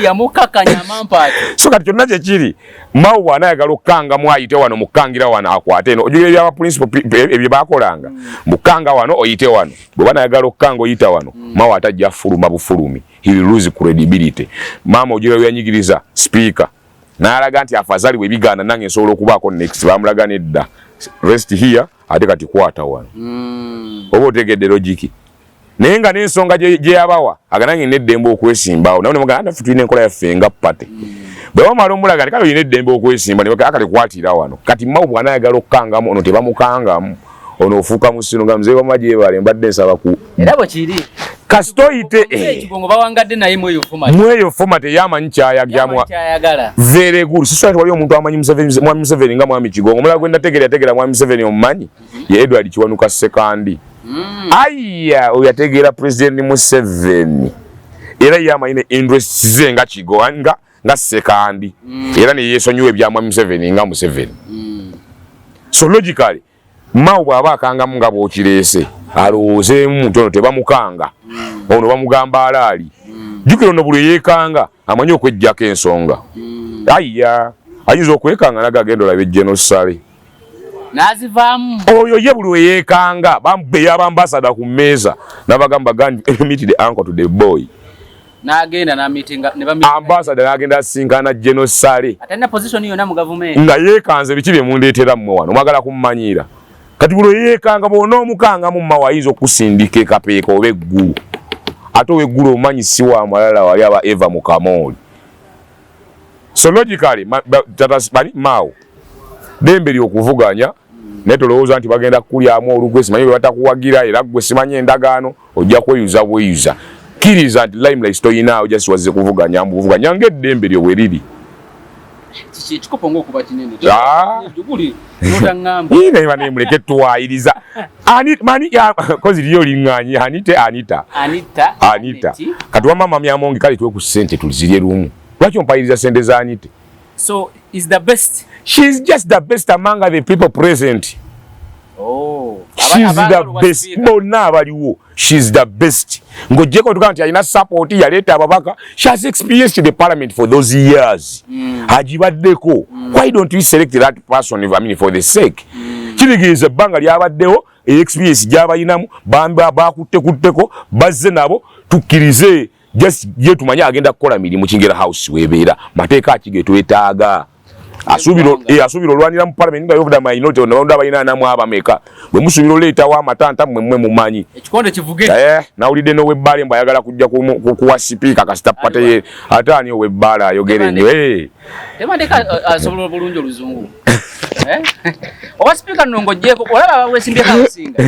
yamukakanya mampati so kati kyonna kye kiri mawu anayagala okukanga mwayite wano mukangira wano akwate eno ojugira byaba principal ebyo bakolanga mukanga wano oyite wano bwe banayagala okukanga oyita wano mawu atajja fuluma bufulumi he will lose credibility mama ojugira byanyigiriza speaker Nalaga nti afazali we bigana nange nsobola okubaako next bamulaga nedda rest here ate kati kwata wano oba otegedde logiki naye nga n'ensonga gye yabawa aganange neddembe okwesimbawo nawe nemuganda ffe tulina enkola yaffe nga pate bwe bamala omulaga nti kale olina eddembe okwesimba akale kwatira wano kati mawu bw'anayagala okukangamu ono tebamukangamu ono ofuuka musino nga muzee wamajebale mbadde nsaba ku era bwe kiri kasitoite ekigongo bawangadde naye mweyo format yamanyi kyayagala very good siswati wali omuntu amanyi mwami Museveni nga mwami Kigongo omulala gwenda tegera mwami Museveni omumanyi ye Edward Kiwanuka sekandi ayya oyo yategeera president Museveni era yamanyi ne interest ze nga Kigonga nga sekandi era ne yeesonyiwa ebya mwami Museveni nga Museveni so logically mawu bw'aba akangamu nga bw'okireese alowoozeemu nti ono tebamukanga ono bamugamba alaali jjukira ono buli yeekanga amanyi okweggyako ensonga ayya ayinza okwekanga naga agenda olaba ejjenosale n'azivaamu oyo ye buli weyeekanga bambeya abambasada ku mmeeza n'abagamba meet the uncle to the boy n'agenda n'amitinga ambasada n'agenda asinkana jenosale atalina position yonna mu gavumenti nga yeekanze biki bye mundeetera mmwe wano mwagala kummanyiira kati buli yeekanga bw'ona omukanga mu mawayinza okusindika ekapeeka oba eggulu ate oweggulu omanyi si wa malala wali aba Eva Mukamoli so logically mawu dembe ly'okuvuganya naye tolowooza nti bagenda kukulyamu olugwe simanyi bwe batakuwagira era gwe simanyi endagaano ojja kweyuza bweyuza kkiriza nti limelight toyinaawo just wazze kuvuganya mbuvuganya ng'eddembe lyo bwe liri kikopo ngokuba kinene juguli notangamba ne muleke twayiriza mani kozi liyo linganye Anita katuwa mama Myamonge kale tuwe ku sente tulizirye lumu lwaki ompayiriza sente za Anita so is the best she's just the best among the people present she's the best bonna abaliwo she's the best ngojeko tukana nti alina support yaleeta ababaka she has experienced the parliament for those years agibaddeko why don't we select that person for the sake kirigize ebbanga lyabaddewo experience gyabayinamu bakutteko bazze nabo tukkirize just ye tumanye agenda kukola mirimu Kingera House webeera mateeka akige twetaaga asubiro olwanira mu parliament nga yovuda minority onda balina namu abameka bwe musubiro leeta wa matanta mmwe mumanyi ekikonde kivuge nawulidde no webbale mbayagala kujja kuwa speaker kasita pate atani webbale ayogere nnyo temandeka asobola bulungi oluzungu oba speaker nongo jeko olaba weesimbye kamusinga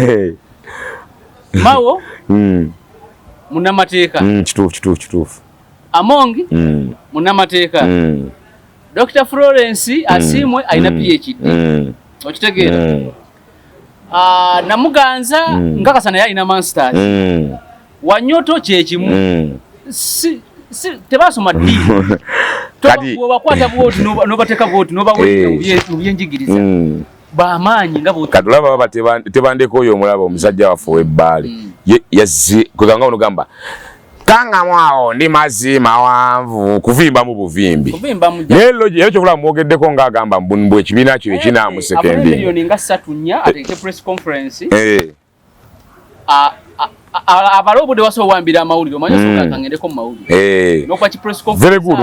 mawo munamateeka kituufu Amongi munamateeka Dr. Florence Asimwe aina PhD okitegeera namuganza ngakasana yalina masters Wanyoto kyekimu si tebasoma ddi kati obakwata bwoti n'obateka bwoti n'obyenjigiriza bamaanyi nga bwoti kati olaba baba tebandeko oyo omulaba omusajja waffe ow'ebbaale yazze kuganga onogamba kanga mwawo ndi mazima wanvu kuvimba mu buvimbi naye era kyokula mwogeddeko ng'agamba mbwe ekibiina kyo ekinaamusekendi miliyoni nga 3 ateeke press conference abalo obudde wasobola owambira amawulire omanyi osobola kangendeko mu mawulire n'okuba ki press conference very good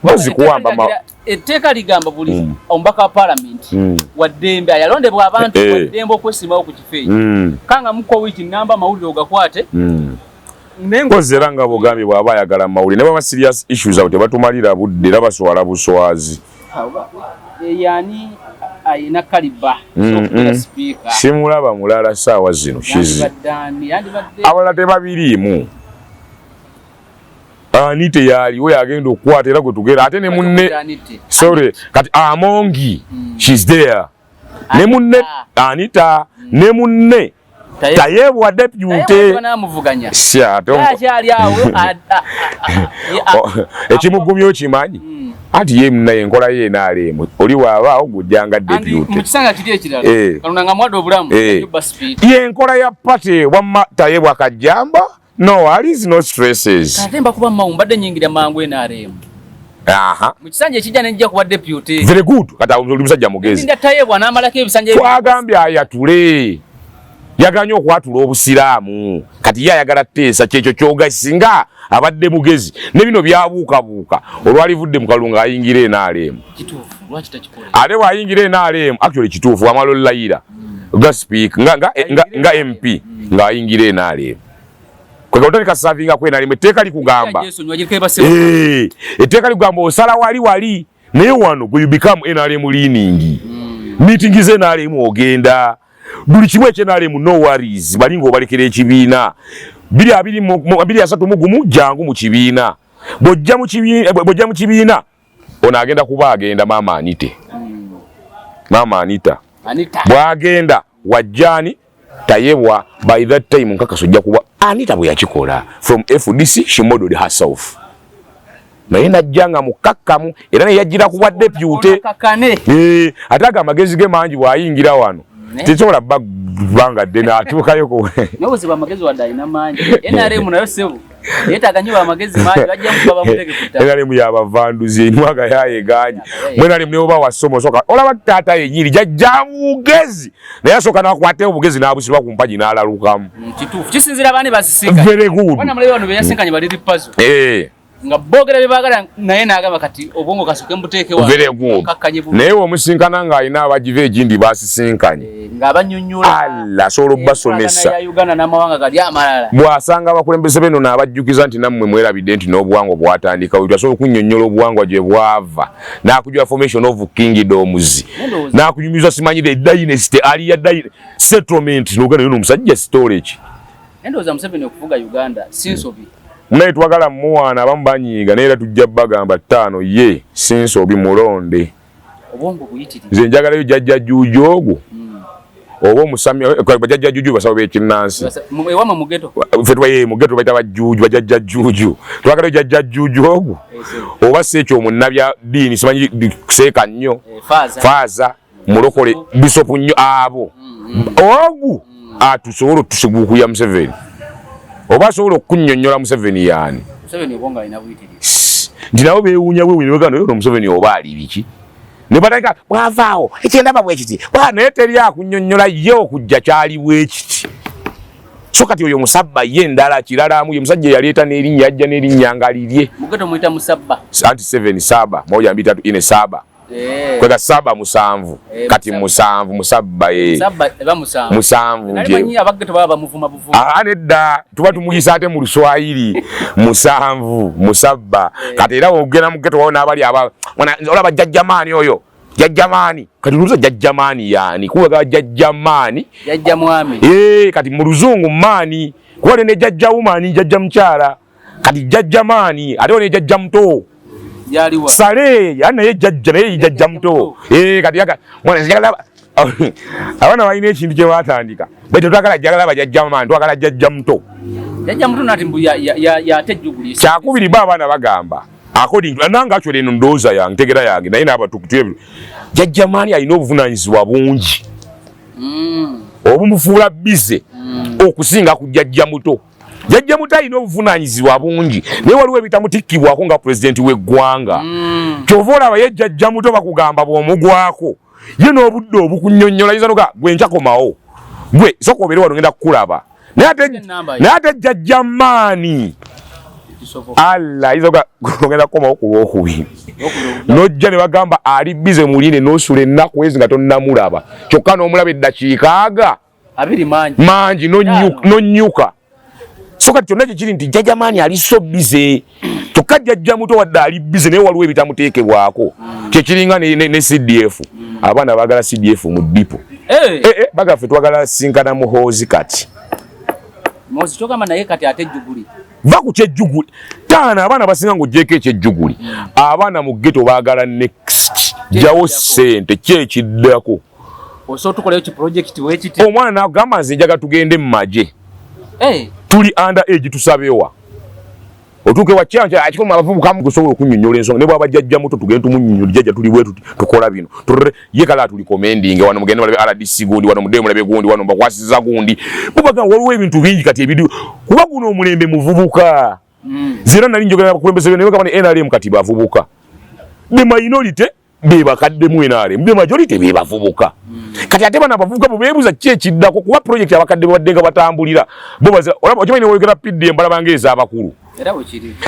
mpozi kuwamba etteeka ligamba buli omubaka wa paalamenti waddembe ayalondebwa abantu waddembe okwesimbawo ku kifo ekyo kanga muko wiiki namba amawulire ogakwate mpozi era nga bugambye bw'aba ayagala amawulire ne baba serious issues abo tebatumalira budde era baswala buswazi yani ayina kaliba okubera speaker simulaba mulala saawa zino shizi abalala tebabiriimu Anite yaliwo yagenda okukwata era gwe tugera ate ne munne sorry kati Amongi she's there ne munne Anita ne munne tayebwa deputy ekimugumyo kimanyi ati ye naye enkola ye naalemu oli waaba ogujjanga deputy mukisanga kiri ekirala kalunanga mwadde obulamu ye enkola ya pate wamma tayebwa kajjamba no worries no stresses katemba kuba mbadde nyingira mangu NRM mukisanja ekijja nejja kuba deputy very good kata oli musajja mugezi nda tayebwa n'amalako ebisanja twagambye ayatule yaganya okwatula obusiraamu kati ye ayagala teesa kyekyo kyogasinga abadde mugezi ne bino byabuukabuuka olwalivudde mu kalunga ayingira NRM ate bw'ayingira NRM actually kituufu amalolayira nga speaker nga MP ng'ayingira NRM kwega otandika savinga kwena limwe etteeka likugamba etteeka likugamba osala wali naye wano gwe you become NRM leaning meeting ze NRM ogenda buli kimu ekyenaremu no worries balinga obalekera ekibiina 223 jangu mu kibiina bojja mu kibiina ono agenda kuba agenda Mama Anita bwagenda wajjani tayebwa by that time nkakasojja kuba Anita bwe yakikola from FDC she modeled herself naye najjanga mukakkamu era ne yajjira kuba deputy ataga amagezi ge mangi bwayingira wano tichola banga dena atukayo ko nobuzi bamagezi wa dynamite NRM nayo sebo yetaganyiwa amagezi mangi bajja mubaba muteke kuta NRM yabavanduzi intwaga yayeganye NRM ne oba wasomo soka olaba tata yenyiri jajjamugezi naye soka nakwate obugezi nabusirwa kumpaji nalalukamu kitufu kisinzira bane basisika very good wana mule bano beyasinkanye bali ripazo nga bogera bibagala naye nagamba kati obongo kasuke mbuteeke wa kakkanye bu naye omusinkana nga alina abajive egindi basisinkanye nga abanyonnyola alla solo basomesa ya Uganda n'amawanga gali amalala bwasanga abakulembeze beno n'abajjukiza nti nammwe mwerabidde nti n'obuwangwa bwatandika buli asobola okunnyonnyola obuwangwa gye bwava n'akujwa formation of kingdoms n'akunyumiza simanyire dynasty aliya settlement n'ogenda yo n'omusajja storage endoza Museveni okuvuga Uganda sinsobi naye twagala muwana abamu banyiiga naye era tujja bagamba 5 ye sinsobi mulonde obongo buyitiri nze njagalayo jjajja Juuju ogwo oba omusamya bajjajja Juuju basaba b'ekinnansi ewama mugeto fetwa ye mugeto bayita Bajuuju bajjajja Juuju twagalayo jjajja Juuju ogwo oba sekyo omunnabya ddiini simanyi kuseeka nnyo faaza mulokole bisopu nnyo abo ogwo atusobola otusibuukuya Museveni oba asobola okunnyonnyola Museveni yaani Museveni obonga alina buyitiri nti nabo beewuunya bwe wegano yo Museveni oba ali biki ne batandika bwavaawo ekyendaba bwe kiti naye teri akunnyonnyola ye okujja kyali bwe kiti so kati oyo Musabba ye endala kiralamu ye musajja yaleeta n'erinnya ajja n'erinnya nga lirye mugeto muyita Musabba anti 7 saba 1 2 3 4 saba kwega saba 7 kati 7 Musabba Musabba eba 7 nalimanyi abageto baba muvuma nedda tuba tumuyisa ate mu Luswayiri 7 Musabba kati era ogenda mu geto waona abali olaba jjajjamaani oyo jjajjamaani kati luza jjajjamaani yaani kuwega jjajjamaani jjajja mwami kati mu Luzungu maani kuwale ne jjajja wumaani jjajja mukyala kati jjajjamaani ate ne jjajja muto yaliwa sale yana ye jjajja naye jjajja muto kati yaga mwana njagala abana balina ekintu kye batandika bwe twagala jjagala bajjajjamaani twagala jjajja muto nati mbu ya tejjuguli kyakubiri abaana bagamba according to nanga actually eno ndooza yange tegera yange naye n'abatukutu jajja maani alina obuvunaanyizibwa bungi obumufuula bize okusinga ku jajja muto. Jajja muto alina obuvunaanyizibwa bungi naye waliwo ebitamutikkibwako nga pulezidenti w'eggwanga. Kyova olaba ye jajja muto bakugamba bw'omugwako ye n'obudde obukunnyonnyola yinza noga gwe nkyakomawo gwe sooka obeere wano ngenda kukulaba naye ate jajja maani alla yinza ogenda kukomawo ku lwokubiri n'ojja ne bagamba ali bize muline n'osula ennaku ezi nga tonnamulaba kyokka n'omulaba eddakiika mangi n'onnyuka. So kati kyonna kikiri nti jajja maani ali so bize kyokka jajja muto wadde ali bize naye waliwo ebitamuteekebwako kyekiringa ne CDF. Abaana baagala CDF mu dipo bagaffe twagala sinkana muhoozi kati Mozi chokama naye kati ate juguli. Vaku kyejjuguli. Taana abaana basinga ng'ogyeko ekyejjuguli. Abaana mu ghetto baagala next. Jawo ssente kyekiddako. Oso tukoleyo ki project wekiti. Omwana n'agamba nze njaga tugende mu magye. Tuli under age tusabewa. Otuke wakyanja akikoma abavubuka gusobola okunnyonnyola ensonga ne bwaba jajja muto tugende tumunnyonnyola jajja tuli bwetu tukola bino ye kala tuli commending wano mugende balabe RDC gundi wano mudemu labe gundi wano bakwasiza gundi bubaga waliwo ebintu bingi kati ebidu kuba guno omulembe muvubuka zira nali njogera bakulembeze ne bakaba ne NRM kati bavubuka be minority be bakadde mu NRM be majority be bavubuka kati ate bana bavubuka bo bebuza kyekiddako kuba project abakadde baddenga batambulira bo baza olaba okimanyi ne wogera PDM balabangeza abakulu.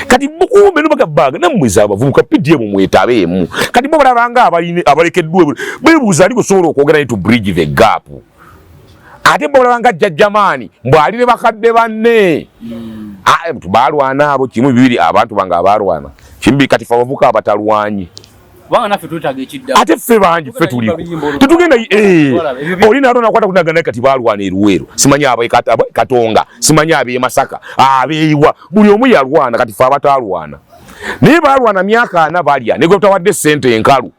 Kati bukumbe no bagabaga namweza abavubuka PDM mwetabeemu kati bo balabanga abalekeddwe bebuuza aliko sobola okwogera to bridge the gap ate bo balabanga jajja maani mbwalire bakadde banne balwana abo kimu bibiri abantu banga abalwana kimbi kati fa bavubuka abatalwanyi banga nafe twetaga ekidda ate ffe bangi ffe tuliko tetugenda olina atona kwata kunagana kati balwana eruweero simanya katonga simanya abe Masaka abeeyiwa buli omu yalwana kati ffe abatalwana naye balwana myaka 4 balya ne gwe tawadde ssente enkalu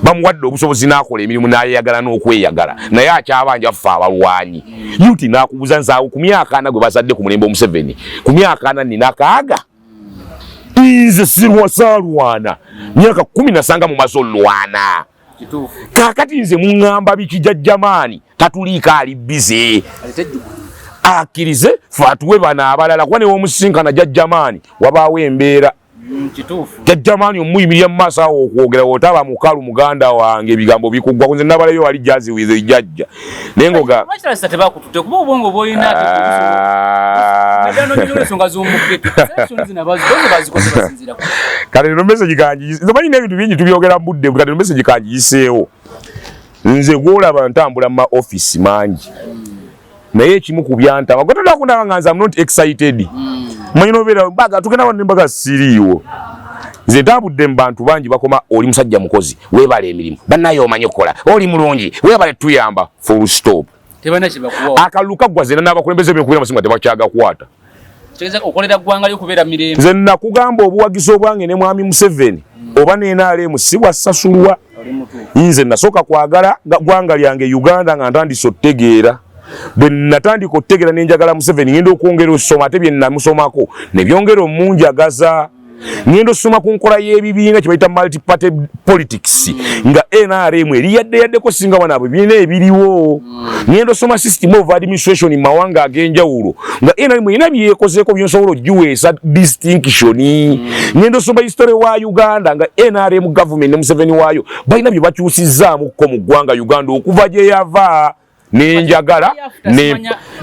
bamuwadde obusobozi n'akola emirimu n'ayeyagala n'okweyagala naye akyabanja ffe abalwanyi yuti n'akubuza nzaawo ku myaka 4 gwe bazadde ku mulembe Museveni ku myaka 4 nina kaaga Ize sirwa salwana myaka 10 nasanga mu maso lwana kakati nze mungamba biki jajja maani tatuliika ali bize akirize fatuwe bana abalala kwane omusinkana jajja maani wabaawo embeera jajja maani omuyimira mu maaso awo okwogera otaba mukalu muganda wange ebigambo bikuggwa kunze nabalayo wali jazi wize jajja naye ngoga tebakutute kuba obwongo bwolina kale no message kanji nzamanyi n'ebintu bingi tubyogera mu budde kale no message kanji yiseewo nze gwolaba ntambula mu office mangi naye kimu ku byantama gotoda kunanga nza I'm not excited manyi nobeera baga tugenda wano nembaga siriiwo nze ntambudde mu bantu bangi bakoma oli musajja mukozi weebala emirimu bannaye omanyi okukola oli mulungi weebale tuyamba full stop tebana kibakuwa akalulu kaggwazena n'abakulembeze b'enkubira amasinga tebakyagakwata okolera ggwanga lyokubeera mirembe nze nakugamba obuwagizi obwange ne mwami Museveni oba NRM si bwasasulwa nze nasooka kwagala ggwanga lyange Uganda nga ntandise otegeera bwe natandika otegeera nenjagala Museveni ngenda okwongera osoma ate bye namusomako ne byongera omunjagaza ngenda osoma ku nkola y'ebibiina kye bayita multi party politics nga NRM eri yaddeko singa wana abo ebibiina ebiriwo ngenda osoma system of administration mu mawanga ag'enjawulo nga NRM erina byekozeeko by'osobola ogiweesa distinction ngenda osoma history wa Uganda nga NRM government ne Museveni waayo balina bye bakyusizzaamuko mu ggwanga Uganda okuva gye yava nenjagala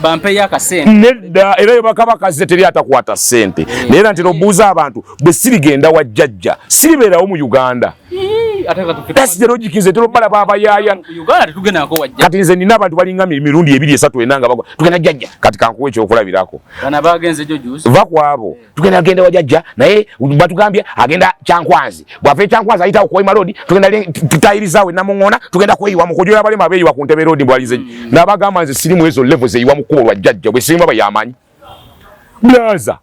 bampe yakasente nedda era yobakaba kaze teri atakwata sente nera ntino buuza abantu bwe sirigenda wa jajja siribeerawo mu Uganda that's the logic nze tero bala baba yaya Uganda tetugenda nako wajja kati nze nina abantu balinga mirundi 2-3 enanga bagwa tugenda jajja kati kankuwe ekyo okulabirako bana bagenze jojuzi vakwabo tugenda genda wa jajja naye batugambye agenda Kyankwanzi bwafe Kyankwanzi ayita okuwa road tugenda tutayirizawe namungona tugenda kuyiwa mukojo yabale mabeyiwa ku Ntebe road mbwalinze nabagamba nze sirimu ezo levels eyiwa mukubo wa jajja bwe sirimu abayamanyi blaza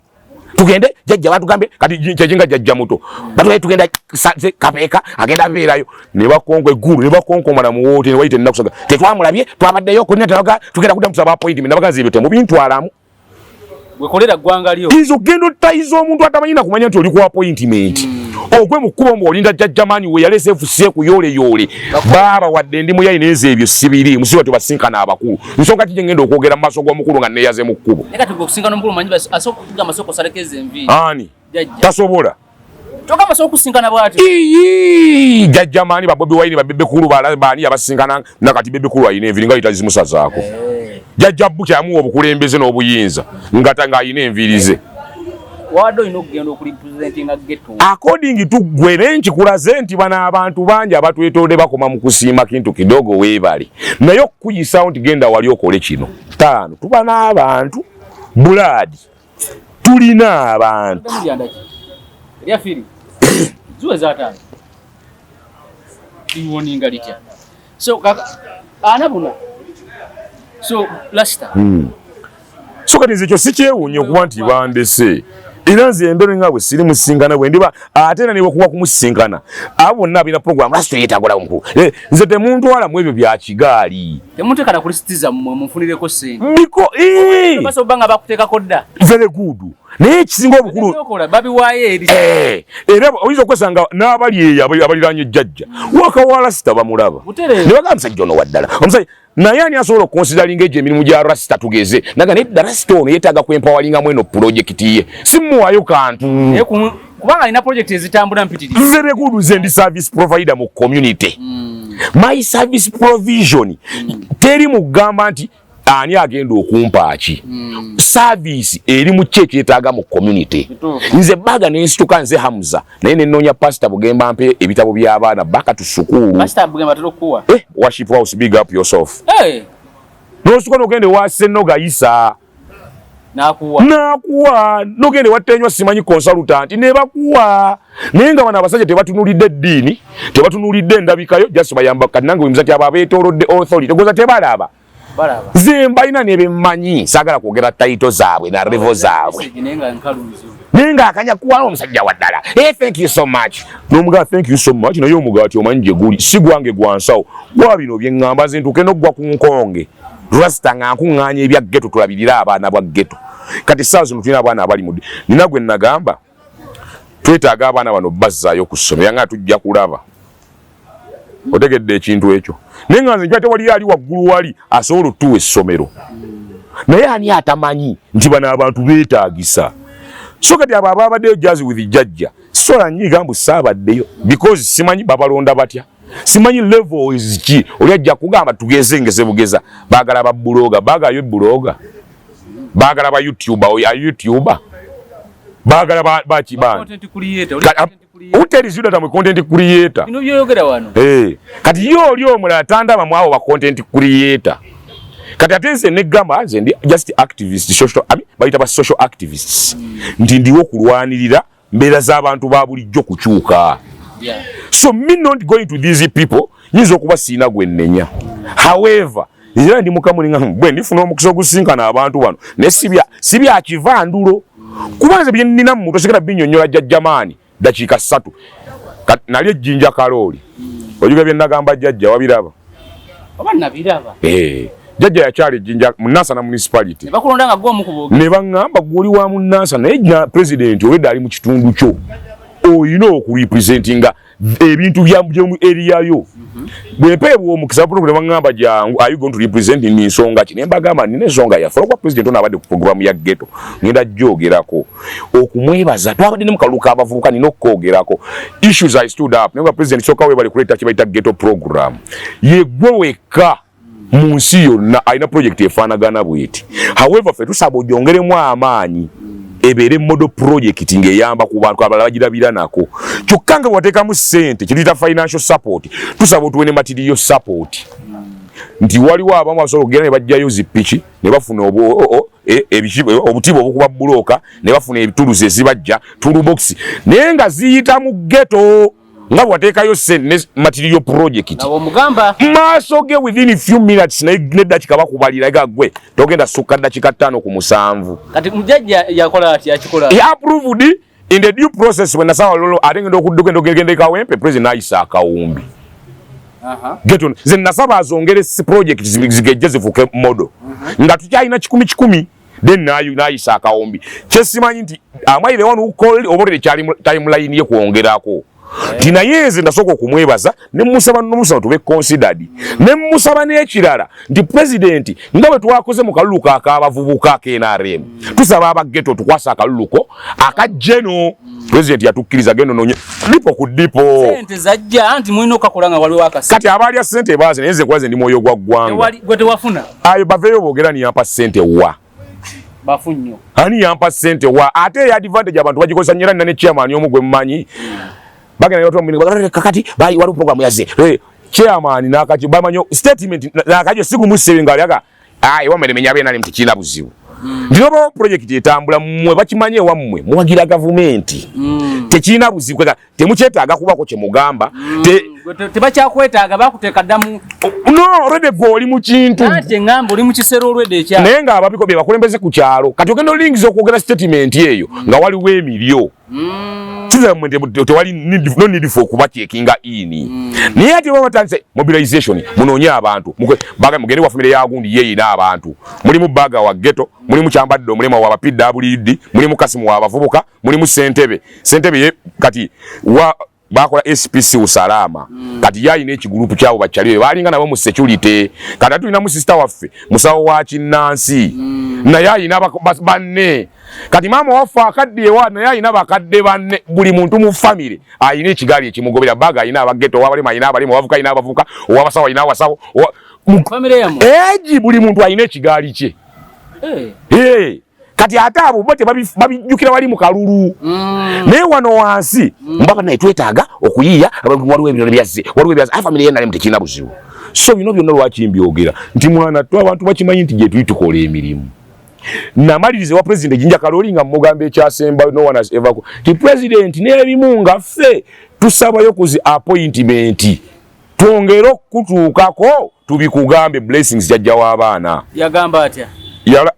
tugende jajja batugambe kati kyejinga jajja muto batu tugenda kapeeka agenda beerayo ne bakongwe guru ne bakonkomana mu wote ne wayite nakusaga tetwamulabye twabaddeyo ko netaga tugenda kudda musaba appointment nabaganze ebyo temu bintwalamu wekolera ggwanga lyo izo gendo taizo omuntu atamanyi na kumanya nti oli ku appointment ogwe mukubo mwolinda jajjamani we yalese FCA ku yole baba wadde ndi muyayi neze ebyo sibiri musiba tubasinkana abakulu nsonga kije ngendo okwogera mu maaso g'omukulu nga neyaze mu kkubo neka tukusinkana omukulu manyi basi asoko kuga masoko salekeze envi ani tasobola toka masoko kusinkana bwati jajjamani babobi wayini babebe kulu balabani abasinkana nakati bebe kulu ayine envi nga itazimusazaako jajjabbu kyamuwa obukulembeze n'obuyinza ngata ng'ayina envirize wado inogenda okuli presentinga ghetto according to gwe nkikulaze nti bana abantu bangi abatwetodde bakoma mu kusiima kintu kidogo weebale naye okuyisa nti genda wali okole kino tano tuba n'abantu buladi tulina abantu yafiri zuwe zatano iwoninga litya so anabuna so lasta so kati nze ekyo si kyewuunye okuba nti bandese era nze endole nga bwe siri musingana bwe ndiba ate era niba kuba kumusinkana abo bonna abina program lasi toyetagula omukulu nze temuntwala mu ebyo bya kigaali temuntekana kulisitiza mmwe munfunireko sente biko basa obanga bakuteekako dda very good naye ekisinga obukulu babiwaayo eri era oyinza okwesanga n'abali eyo abaliraanye jjajja wakawala sita bamulaba ne bagamba musajja ono waddala omusajja naye ani asobola okukonsideringa egyo emirimu gya rasita tugeze naga nedda rasita ono yeetaaga kwempawalingamu eno pulojekiti ye simuwaayo kantu kubanga alina projekiti ezitambula mpitiriza very good nze ndi service provider mu community my service provision teri mugamba nti ani agenda okumpaaki service eri mu kye kyetaaga mu community nze baga nensituka nze Hamza naye nenoonya pastor Bugemba mpe ebitabo by'abaana baka tu sukulu pastor Bugemba tulokuwa worship house big up yourself nosuka nogende wa Senoga Isa nakuwa nogende watenywa simanyi consultant ne bakuwa naye nga bana abasajja tebatunulidde eddiini tebatunulidde endabikayo just bayamba kanange wimuzati aba abeetoolodde authority goza tebalaba zemba ina nebemmanyi sagala kwogera title zaabwe na revo zaabwe nenga akanya kuwala omusajja waddala thank you so much nomugaa thank you so much naye omugaati omanyi gye guli si gwange gwansawo gwa bino bye ŋŋamba ze ntuuke n'oggwa ku nkonge rasita nga nkuŋŋaanya ebya ghetto tulabirira abaana bwa ghetto kati saa zino tulina abaana abali mudde nina gwe nagamba twetaaga abaana bano bazzaayo ku ssomero nga tujja kulaba otegedde ekintu ekyo naye nga nze nja tewali ali waggulu wali asobola otuwa essomero naye ani atamanyi nti bano abantu beetaagisa so kati abo ababaddeyo jazz with jajja sola nyiga mbu saabaddeyo because simanyi babalonda batya simanyi levels ki oli ajja kugamba tugeze ngeze bugeza baagala babbuloga baagayo ebbuloga baagala ba youtuber baagala baki bana uterizida tamwe content creator bino byoyogera wano kati yo oli omulala tandaba mwawo ba content creator kati atense ne gamba nze ndi just activist social bayita ba social activists ndi ndiwo kulwanirira mbeera z'abantu ba bulijjo kukyuka so me not going to these people nyinza okuba siina gwe nnenya however era ndi mukamulinga bwe ndifuna omukisa ogusinkana abantu bano ne sibya kivandulo kubanze bye nnina mu tosigala binnyonnyola jjajjamaani dakiika 3 nali ejjinja kalooli ojuga bye nagamba jjajja wabiraba oba nabiraba jjajja yakyali ejjinja mu Nansana municipality bakulonda nga gwo mukubo ne baŋŋamba gwoli wa mu Nansana naye na president olwedda ali mu kitundu kyo oyina okurepresentinga ebintu byamu eriyayo bwepeebwa omukisa program baŋŋamba jangu are you going to represent ni nsonga ki ne mbagamba nina ensonga yaffe olwokuba president ono abadde ku programu ya ghetto ngenda jjogerako okumwebaza twabadde ne mukaluka abavubuka nina okwogerako issues I stood up naye president soka webale kuleeta kibayita ghetto program ye gwe wekka mu nsi yonna alina project efaanagana bweti however ffe tusaba ogyongeremu amaanyi ebeere model project ng'eyamba ku bantu abalala bagirabira nako kyokka nga wateekamu ssente kiruyita financial support tusaba otuwe ne material support nti waliwo abamu abasobola okugenda ne bajjayo zipiki ne bafuna obutiba obukuba bulooka ne bafuna ebituluzi ezibajja toolbox naye nga ziyita mu ghetto nga bwateekayo ssente material project maaso ge within few minutes neddakiika bakubalira gagwe togenda sukka ddakiika 5 ku 7 kati mujajja yakola ati akikola he approved in the due process when nasawa lolo ate ngenda okudduka ngenda kawempe president ayisa akawumbi geto ze nasaba azongere project zigejje zifuke modo nga tukyalina 10 then nayisa akawombi kyesimanyi nti amwaire wano ukoli obolere timeline ye kuongerako tinaye nze ndasooka okumwebaza ne musaba n'omusaba tube considered ne musaba n'ekirala nti president nga bwe twakoze mu kalulu k'abavubuka KNRM tusaba abageto tukwasa akaluluko akajjeno president yatukkiriza gendo nonye lipo ku dipo sente zajja anti mulina okakola nga waliwo akasi kati abaali ya sente baaze naye nze nkwaze ndi mwoyo gwa ggwanga gwe tewafuna ayo baveeyo boogera niyampa sente wa bafu nnyo ani yampa sente wa ate ya advantage abantu bagikozesa nyera nina ne chairman omu gwe mmanyi bagenda yoto mwini kakati bayi wali program yaze chairman nakati bamanyo statement nakajo siku musebenga yaga wamere menyabe nali mtikina buzibu ndirobo project etambula mmwe bakimanye wammwe muwagira government tekina buzibu kweka temukyetaaga kubako kye mugamba tebakyakwetaaga bakuteeka ddamu no already goli mu kintu ate ngamba oli mu kisero olwedde ekya naye nga ababiko be bakulembeze ku kyalo kati ogenda olingiza okwogera statement eyo nga waliwo emilyo tewali no need for kubatekinga ini naye ate babatandise mobilization munoonye abantu mugende wafumire yagundi yeeyina abantu mulimu baga wa ghetto mulimu kyambadde omulema wa PWD mulimu kasimu wa bavubuka mulimu sentebe ye kati bakola SPC usalama kati yayina ekigrupu kyabo bakyaliyo balinga nabo mu security kati tulina mu sister waffe musawo wa Kinansi na yayina banne kati mama waffe akadde ewa na yayina bakadde banne buli muntu mu family ayina ekigali ekimugobera baga ayina abageto wabalema ayina abalema wavuka ayina abavuka owabasawo ayina awasawo family yamu eji buli muntu ayina ekigali kye kati ate abo bote babijjukira wali mu kalulu naye wano wansi mbaka naye twetaaga okuyiya waliwo ebintu byazze family ye nalemu tekirina buzibu so bino byonna lwaki mbyogera nti mwana tu abantu bakimanyi nti gye tuli tukola emirimu namalirize wa president Jinja Kaloli nga mugamba ekyasemba no one has ever ti president n'ebimu nga ffe tusabayo kuzi appointment twongera okutuukako tubikugambe blessings jajja w'abaana yagamba atya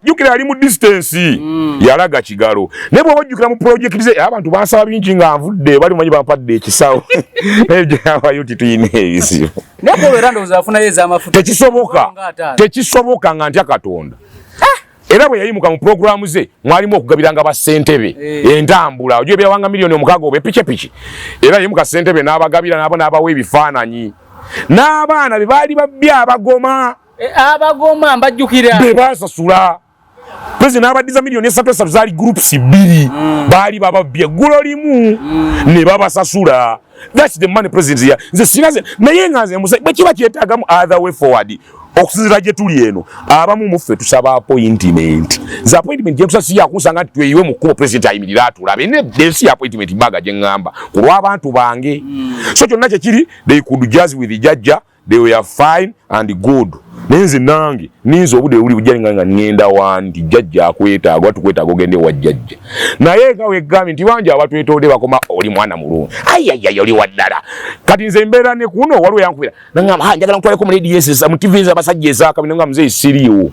jukira ali mu distance yalaga kigalo ne bwo jukira mu project ze abantu basaba bingi nga nvudde bali manyi bampadde ekisawo ejawa yuti tuyine ebisi ne bwo erando uzafuna yeza amafuta tekisoboka nga ntya Katonda era bwe yayimuka mu programu ze mwalimu okugabiranga ba sentebe entambula ojo byawanga milioni omukago obe piche era yayimuka sentebe n'abagabira nabo n'abawe ebifaananyi n'abaana be baali babya abagoma mbajjukira bebasasula president abadiza milioni 3 zali groups 2 bali bababye gulo limu ne babasasula that's the money president ya nze sinaze naye ngaze musa bekiba kyetaaga mu other way forward okusinzira gye tuli eno abamu muffe tusaba appointment za appointment gye tusasi yakusanga tweyiwe mu kubo president ayimirira atulabe ne densi appointment baga gye ngamba kulwa abantu bange so kyonna kye kiri they could just with the judge they were fine and good nenze nange ninzo obude uli bujjanga nga ngenda wandi jajja akwetaaga atukwetaaga ogende wa jajja naye nga wegambi nti banja abatwetode bakoma oli mwana mulungi ayayay oli waddala kati nze mbeera ne kuno waliwo yankubira nangamba njagala ntwaleko mu lady yesesa mu TV z'abasajja ezaka nga mzee siriwo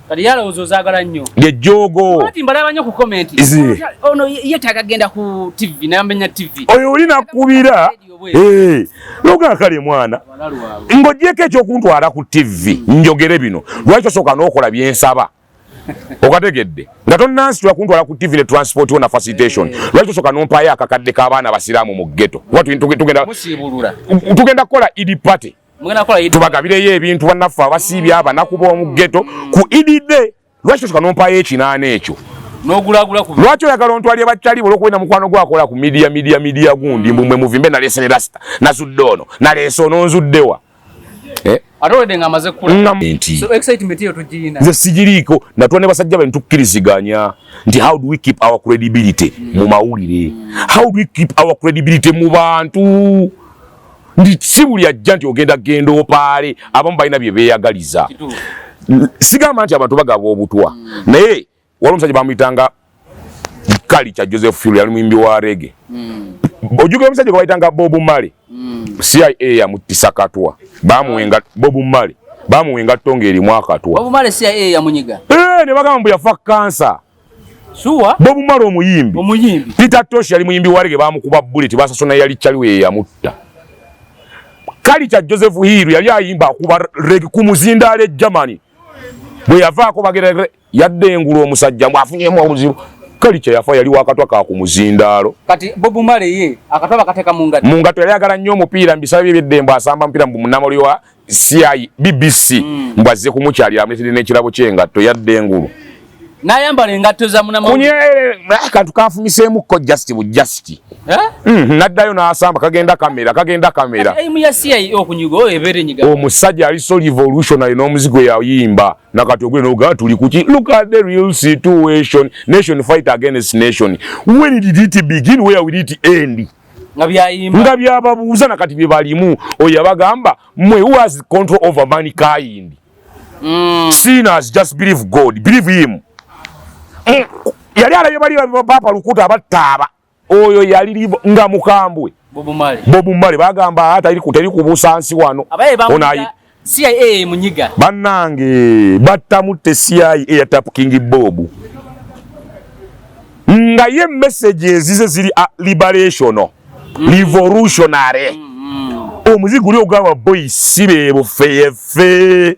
kati yala ozozaagala nnyo ye jogo ati mbalaba nnyo ku comment ono yetaaga genda ku TV nambenya TV oyo oli nakubira loga kale mwana ngojeko ekyokuntwala ku TV njogere bino lwaki osooka n'okola byensaba okategedde nga tonnansi kuntwala ku TV ne transport na facilitation lwaki osooka n'ompayo akakadde k'abaana basiraamu mu ghetto tugenda kukola idi party tubagabireyo ebintu bannaffe abasiibye abanaku b'omu ghetto ku idide lwaki osooka n'ompayo ekinaana ekyo n'ogulagula ku lwaki oyagala ontwalye bakyali olw'okuwena mukwano gwakola ku media gundi mbumwe muvimbe naleese ne rasta nazudde ono naleese ononzuddewa ate olwedde nga amaze kukula so excitement eyo tugirina nze sigiriiko natwa ne basajja bwe ntukkiriziganya nti how do we keep our credibility mu mawulire how do we keep our credibility mu bantu ndi si buli ajja nti ogenda opaale abamu balina bye beeyagaliza sigamba nti abantu bagaba obutwa naye waliwo omusajja bamuyitanga Kalicha Joseph Fury yali muyimbi wa reggae ojuga omusajja gwe bayitanga Bob Marley CIA yamutisa katwa bamuwenga Bob Marley bamuwenga tonga eri mwakatwa Bob Marley CIA yamunyiga ne bagamba mbu yafa kansa suwa Bob Marley omuyimbi Peter Tosh yali muyimbi wa reggae bamukuba bullet basasona yali chaliwe yamutta Kalicha Joseph Hiru yali ayimba kuba reggae ku muzindaale Germany bwe yavaako bagere yadde engulu omusajja mwafunyemu omuzibu kalicha yafa yali wakatwa ka ku muzindaalo kati Bob Marley ye akatwa bakateka mu ngato yali agala nnyo omupiira mbisabe by'eddembo asamba mpira mu munamuli wa CI BBC mbazze kumukyalira amuletedde n'ekirabo ky'engatto yadde engulu n'ayambala engatto za munamuli kantu kafumiseemukko just naddayo n'asamba kagenda kamera aimu ya CIA okunyigo ebere nyiga omusajja ali so revolutionary n'omuzigo yayimba nakati ogwe n'ogamba tuli kuki look at the real situation nation fight against nation when did it begin where will it end nga byababuuza nakati bye balimu oyo yabagamba mwe who has control over mankind sinners just believe God believe him yali alabye bali papa lukuta abattaaba oyo yali nga mukambwe Bob Marley bagamba teri kubuusa nsi wano CIA munyiga bannange battamutte CIA eyatapu King Bob nga ye messages ze ziri liberational revolutionary omuzigo uli ogamba boys sibeebo feefe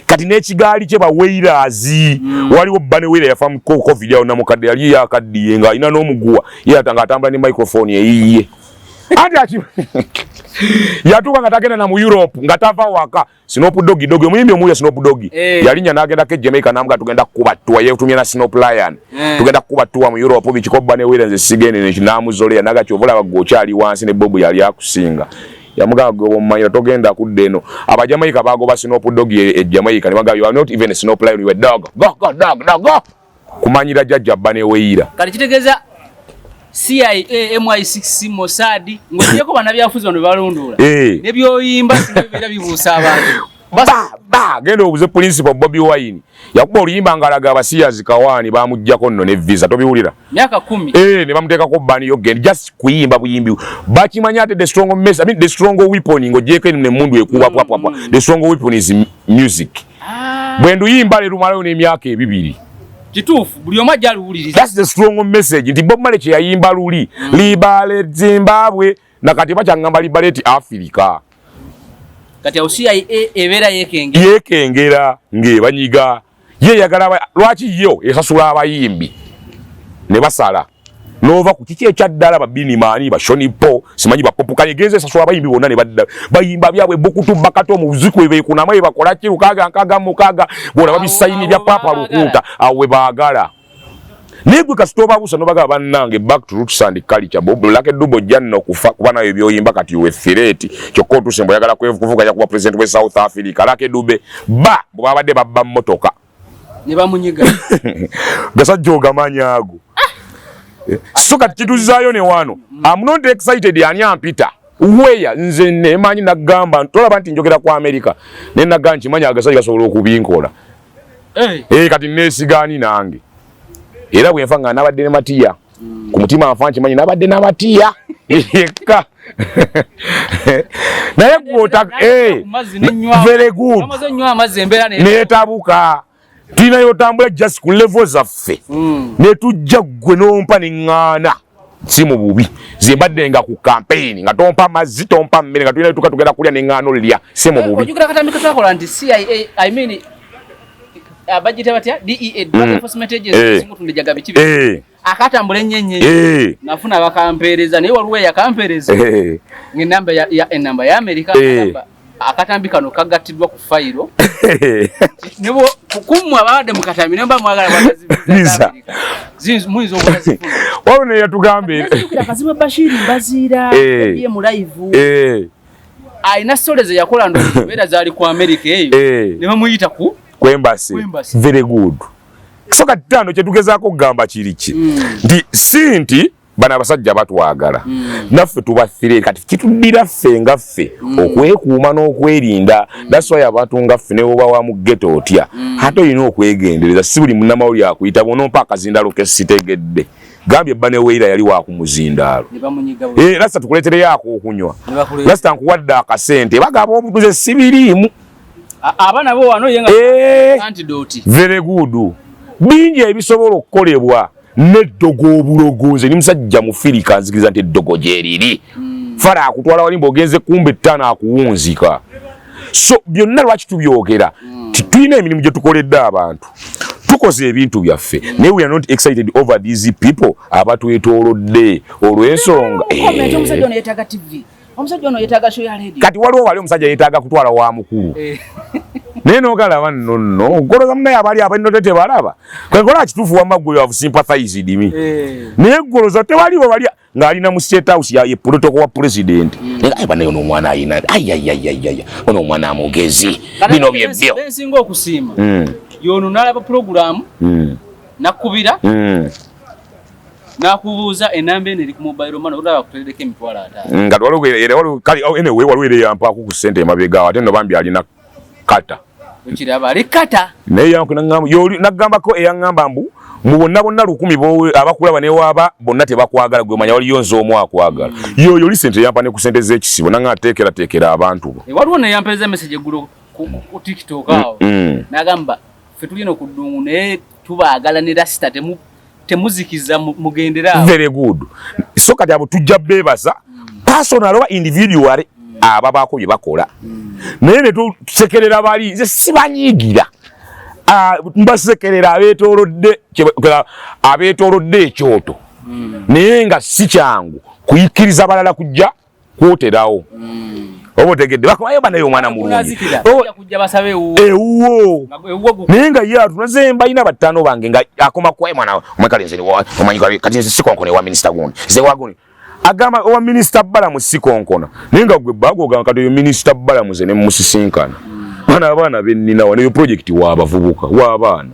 kati n'ekigaali kye baweirazi waliwo bane wera yafa mu covid yawo namukadde yali yakaddiye nga alina n'omuguwa yatanga atambula ne microphone eyiye ati yatuuka nga tagenda na mu Europe nga tava waka Snoop Dogg omuyimbi omulya Snoop Dogg yalinnya n'agenda ke Jamaica namuga tugenda kukuba ttuwa yetumye na Snoop Lion tugenda kukuba ttuwa mu Europe bikiko bane wera nze sigende n'amuzolera naga kyovola bagokyali wansi ne Bob yali akusinga yamuga gomanya togenda kudde eno abajamaika bagoba Snoop Dogg e Jamaica ne baga you are not even a Snoop Lion you are dog go kumanyira jajja bane weira kali kitegeza CIA MI6 Mossad ngojeko bana byafuzi bano balondula ne byoyimba sibera bibuusa abantu genda obuze principal Bobby Wine yakuba oluyimba ngalaga abasiyazi kawaani bamujjako nno ne visa tobiwulira myaka 10 ne bamuteekako bani yo genda just kuyimba buyimbi bakimanya ate the strong message the strong weapon ngojeko ne mundu ekuba pwa the strong weapon is music bwendu yimba le lumalayo n'emyaka 2 kituufu buli omu ajja aluwuliriza that's the strong message nti Bob Marley kye yayimba luli libale Zimbabwe nakati bakyangamba liberate Africa kati CIA ebera yekengera ng'ebanyiga ye yagala lwaki yo esasula abayimbi ne basala nova ku kiki ekyaddala babini maani bashoni po simanyi bapopukanye genze esasula abayimbi bonna ne badda bayimba byabwe bukutu bakato mu buziku beekunamaye bakola ki lukaga nkaga mukaga bona babisayini bya papa lukuta awe baagala negwe kasitoba busa nobaga bannange back to roots and culture Bob Lucky Dube janno kufa kuba nayo byoyimba kati we threat kyokko tusembo yagala kuvuga ya kuba president we South Africa Lucky Dube babadde babba motoka ne bamunyiga gasajjo gamanyago so kati kituzayo ne wano I'm not excited yani ampita where nze ne manyi nagamba tolaba nti njogera ku America ne naganchi manya agasaji gasobola okubinkola kati nesigani nange era bwe nfanga nabadde ne matiya ku mutima afanchi manyi nabadde na matiya eka naye gwota very good netabuka tina yotambula just ku level zaffe ne tujja gwe nompa nengana simu bubi zimbadde nga ku campaign nga tompa mazzi tompa mmere nga tulina tuka tugenda kulya nengano lya simu bubi ojukira katambika twakola nti CIA I mean abajite batya DEA Drug Enforcement Agency simutunde jagabe kibe akatambula nyenye nafuna bakampereza naye waluwe yakampereza nginamba enamba ya America akatambika no kagattidwa ku file nebo kukumwa abade mukatambi nemba mwagala bakazibiza zinzu mwizo okazifuna wabone yatugambe kazima Bashiri Mbazira ye mu live aina stories yakola ndo bera zali ku America eyo ne bamuyita ku kwembasi very good soka tano kyetugezako kugamba kiriki ndi sinti bana abasajja batwagala naffe tubathire kati kitudira ffe ngaffe okwekuuma n'okwerinda that's why abantu ngaffe ne oba wa mu ghetto otya hata olina okwegendereza si buli munnamawulire akuyita bonompa akazindaalo kesitegedde gambye bane weira yali wa ku muzindaalo lasta tukuleetere yako okunywa lasta nkuwadde akasente bagamba obutuze sibiriimu abana bo wano yenga antidote very good bingi ebisobola okukolebwa neddogo obulogonze ni musajja mufirika nzikiriza nti eddogo gyeriri fara akutwala wali mbogenze kumbe ttana akuwunzika so byonna lwaki tubyogera Tulina emirimu gye tukoledde abantu. Tukoze ebintu byaffe. Naye we are not excited over these people abatwetoolodde olw'ensonga. Omusajja ono yeetaaga TV. Omusajja ono yeetaaga show ya radio. Kati waliwo wali omusajja yeetaaga kutwala wa mukulu. Naye n'ogalaba nno goloza munnaye abali abalina tebalaba. Kwenkola kituufu wamma have sympathized me. Naye goloza tewaliwo bali ng'alina mu state house ye protocol wa president. Naye banaye ono omwana ayina ono omwana amugezi. Bino byebyo. Bensinga okusiima. Yono nalaba program nakubira nakubuuza enamba ene eri ku mobile money olaba kutereka emitwalo ataano. Nga waliwo era waliwo kali anyway waliwo era yampaako ku ssente emabega ate no bambi alina kata. Ekiraba ali kata. Naye nagambako eyaŋŋamba mbu mu bonna 100 abakulaba ne waaba bonna tebakwagala gwe manya waliyo nze omu akwagala. Yoyo oli ssente yampa ne ku ssente z'ekisibo nanga ateekera abantu bo. Waliwo ne yampeza message eggulo ku TikTok awo. Nagamba ffe tulina okuddungu naye tubaagala ne rasita temuzikiza mugendera. Very good. So kati abo tujja beebaza personal oba individual ababaako bye bakola. Naye ne tusekerera bali nze sibanyiigira. Mbasekerera abeetoolodde ekyoto. Naye nga si kyangu kuyikkiriza balala kujja kwoterawo. Obo tegedde bakomayo banayo omwana mulungi. Kujja basabe ewuwo. Naye nga ye atunaze mbalina batano bange nga akoma kwa mwana omwekale nze omanyi kati nze sikonkone wa minister gundi. Nze waguni. Agamba owa minister Balamu sikonkona. Naye nga gwe bago gamba kati yo minister Balamu ze ne musisinkana. Abaana bennina wano project w'abavubuka w'abaana.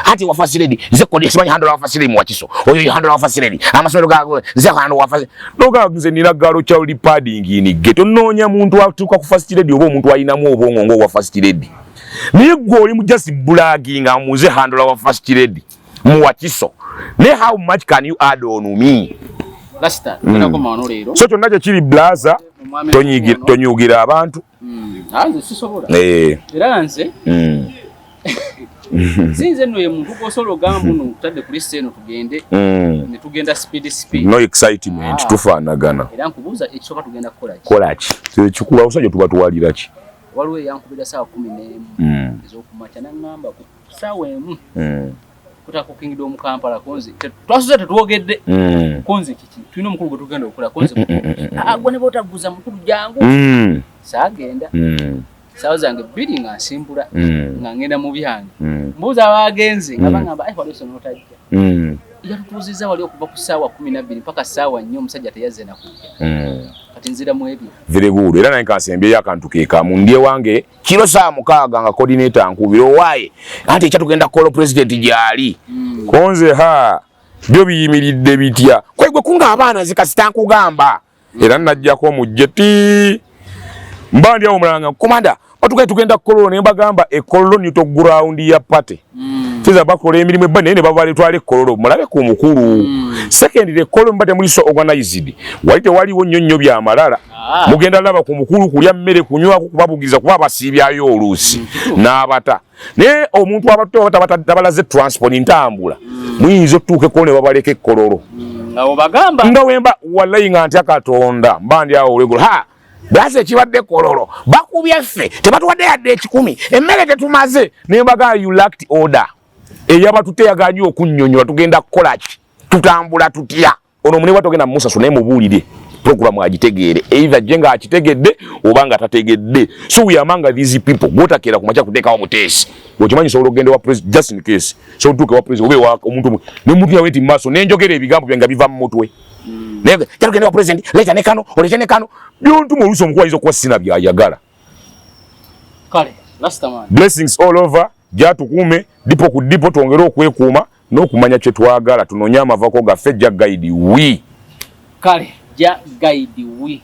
Ati wa facility nze kodi simanyi handle wa facility mu Wakiso oyo handle wa facility amasomero gago nze handle wa facility noga nze nina galo child padding in ghetto nonya muntu atuka ku facility oba omuntu ayinamu obongo ngo wa facility naye gwe oli mu just bragging amuze handle wa facility mu Wakiso ne how much can you add on me lasta nina ko maano lero so kyonna kye kiri blaza tonyugira abantu anze sisobola era nze Zinze no ye muntu kosola ogambu no tutadde kuri seno tugende ne tugenda speed no excitement tufaanagana era nkubuuza ekisoka tugenda kukola ki tekikula osajja tuba tuwalira ki waliwo yankubira saa 11 ezokumacha nangamba ku saawa emu kutaka Kingdom Kampala konzi twasuze tetuwogedde konzi kiki tulina omukulu gwe tugenda okukola konzi agwa ne botaguza mukulu jangu saagenda sawa zange bbiri nga nsimbula nga ngenda mu byange mbuuza abagenze nga bangamba waliwo sonotajja yatutuuziza wali okuva ku ssaawa 12 mpaka ssaawa 4 omusajja teyazze nakujja kati nzira mu ebyo very good era naye kansembyeyo akantu ke kamu ndye wange kiro saa 6 nga coordinator nkubira owaaye anti ekyatugenda kukola president gyali konze byo biyimiridde bitya kwegwe kunga abaana zikasita nkugamba era najjako mujjeti mbandi awo mulanga komanda tugenda kukola ne mbagamba ekololo nito ground ya party kiza bakola emirimu ebane ne babale twale kololo mulabe ku mukulu second le kololo mbate muri so organized walite waliwo nnyonnyo bya malala mugenda laba ku mukulu kulya mmere kunywa kubabugiza kuba basibyayo olusi n'abata ne omuntu abato balaze transport ntambula muyinzo tuke ko ne babaleke kololo ngawo bagamba nga wemba wallahi nga ntya Katonda mbandi awo olego Base kibadde kololo bakubye ffe tebatuwadde yadde 10 emmere tetumaze ne baga you lacked order eyaba tuteyaganye okunnyonnyola tugenda kukola ki tutambula tutya ono mune batogenda Musa so ne mubulire program agitegeere either jenga akitegedde obanga tategedde so we among these people gotakera kumacha kuteka wa mutesi okimanyi so ologende wa president just in case so tuke wa president obe wa omuntu ne muntu yaweti maso ne njogera ebigambo byenga biva mu mutwe nega cyangwa wa president leta nekano olete nekano byontu mu luso mukwayizo kwa sina byayagala kale last man blessings all over jatukume dipo ku dipo tuongere okwekuuma n'okumanya kye twagala tunonya amavako gaffe ja guide we kale ja guide we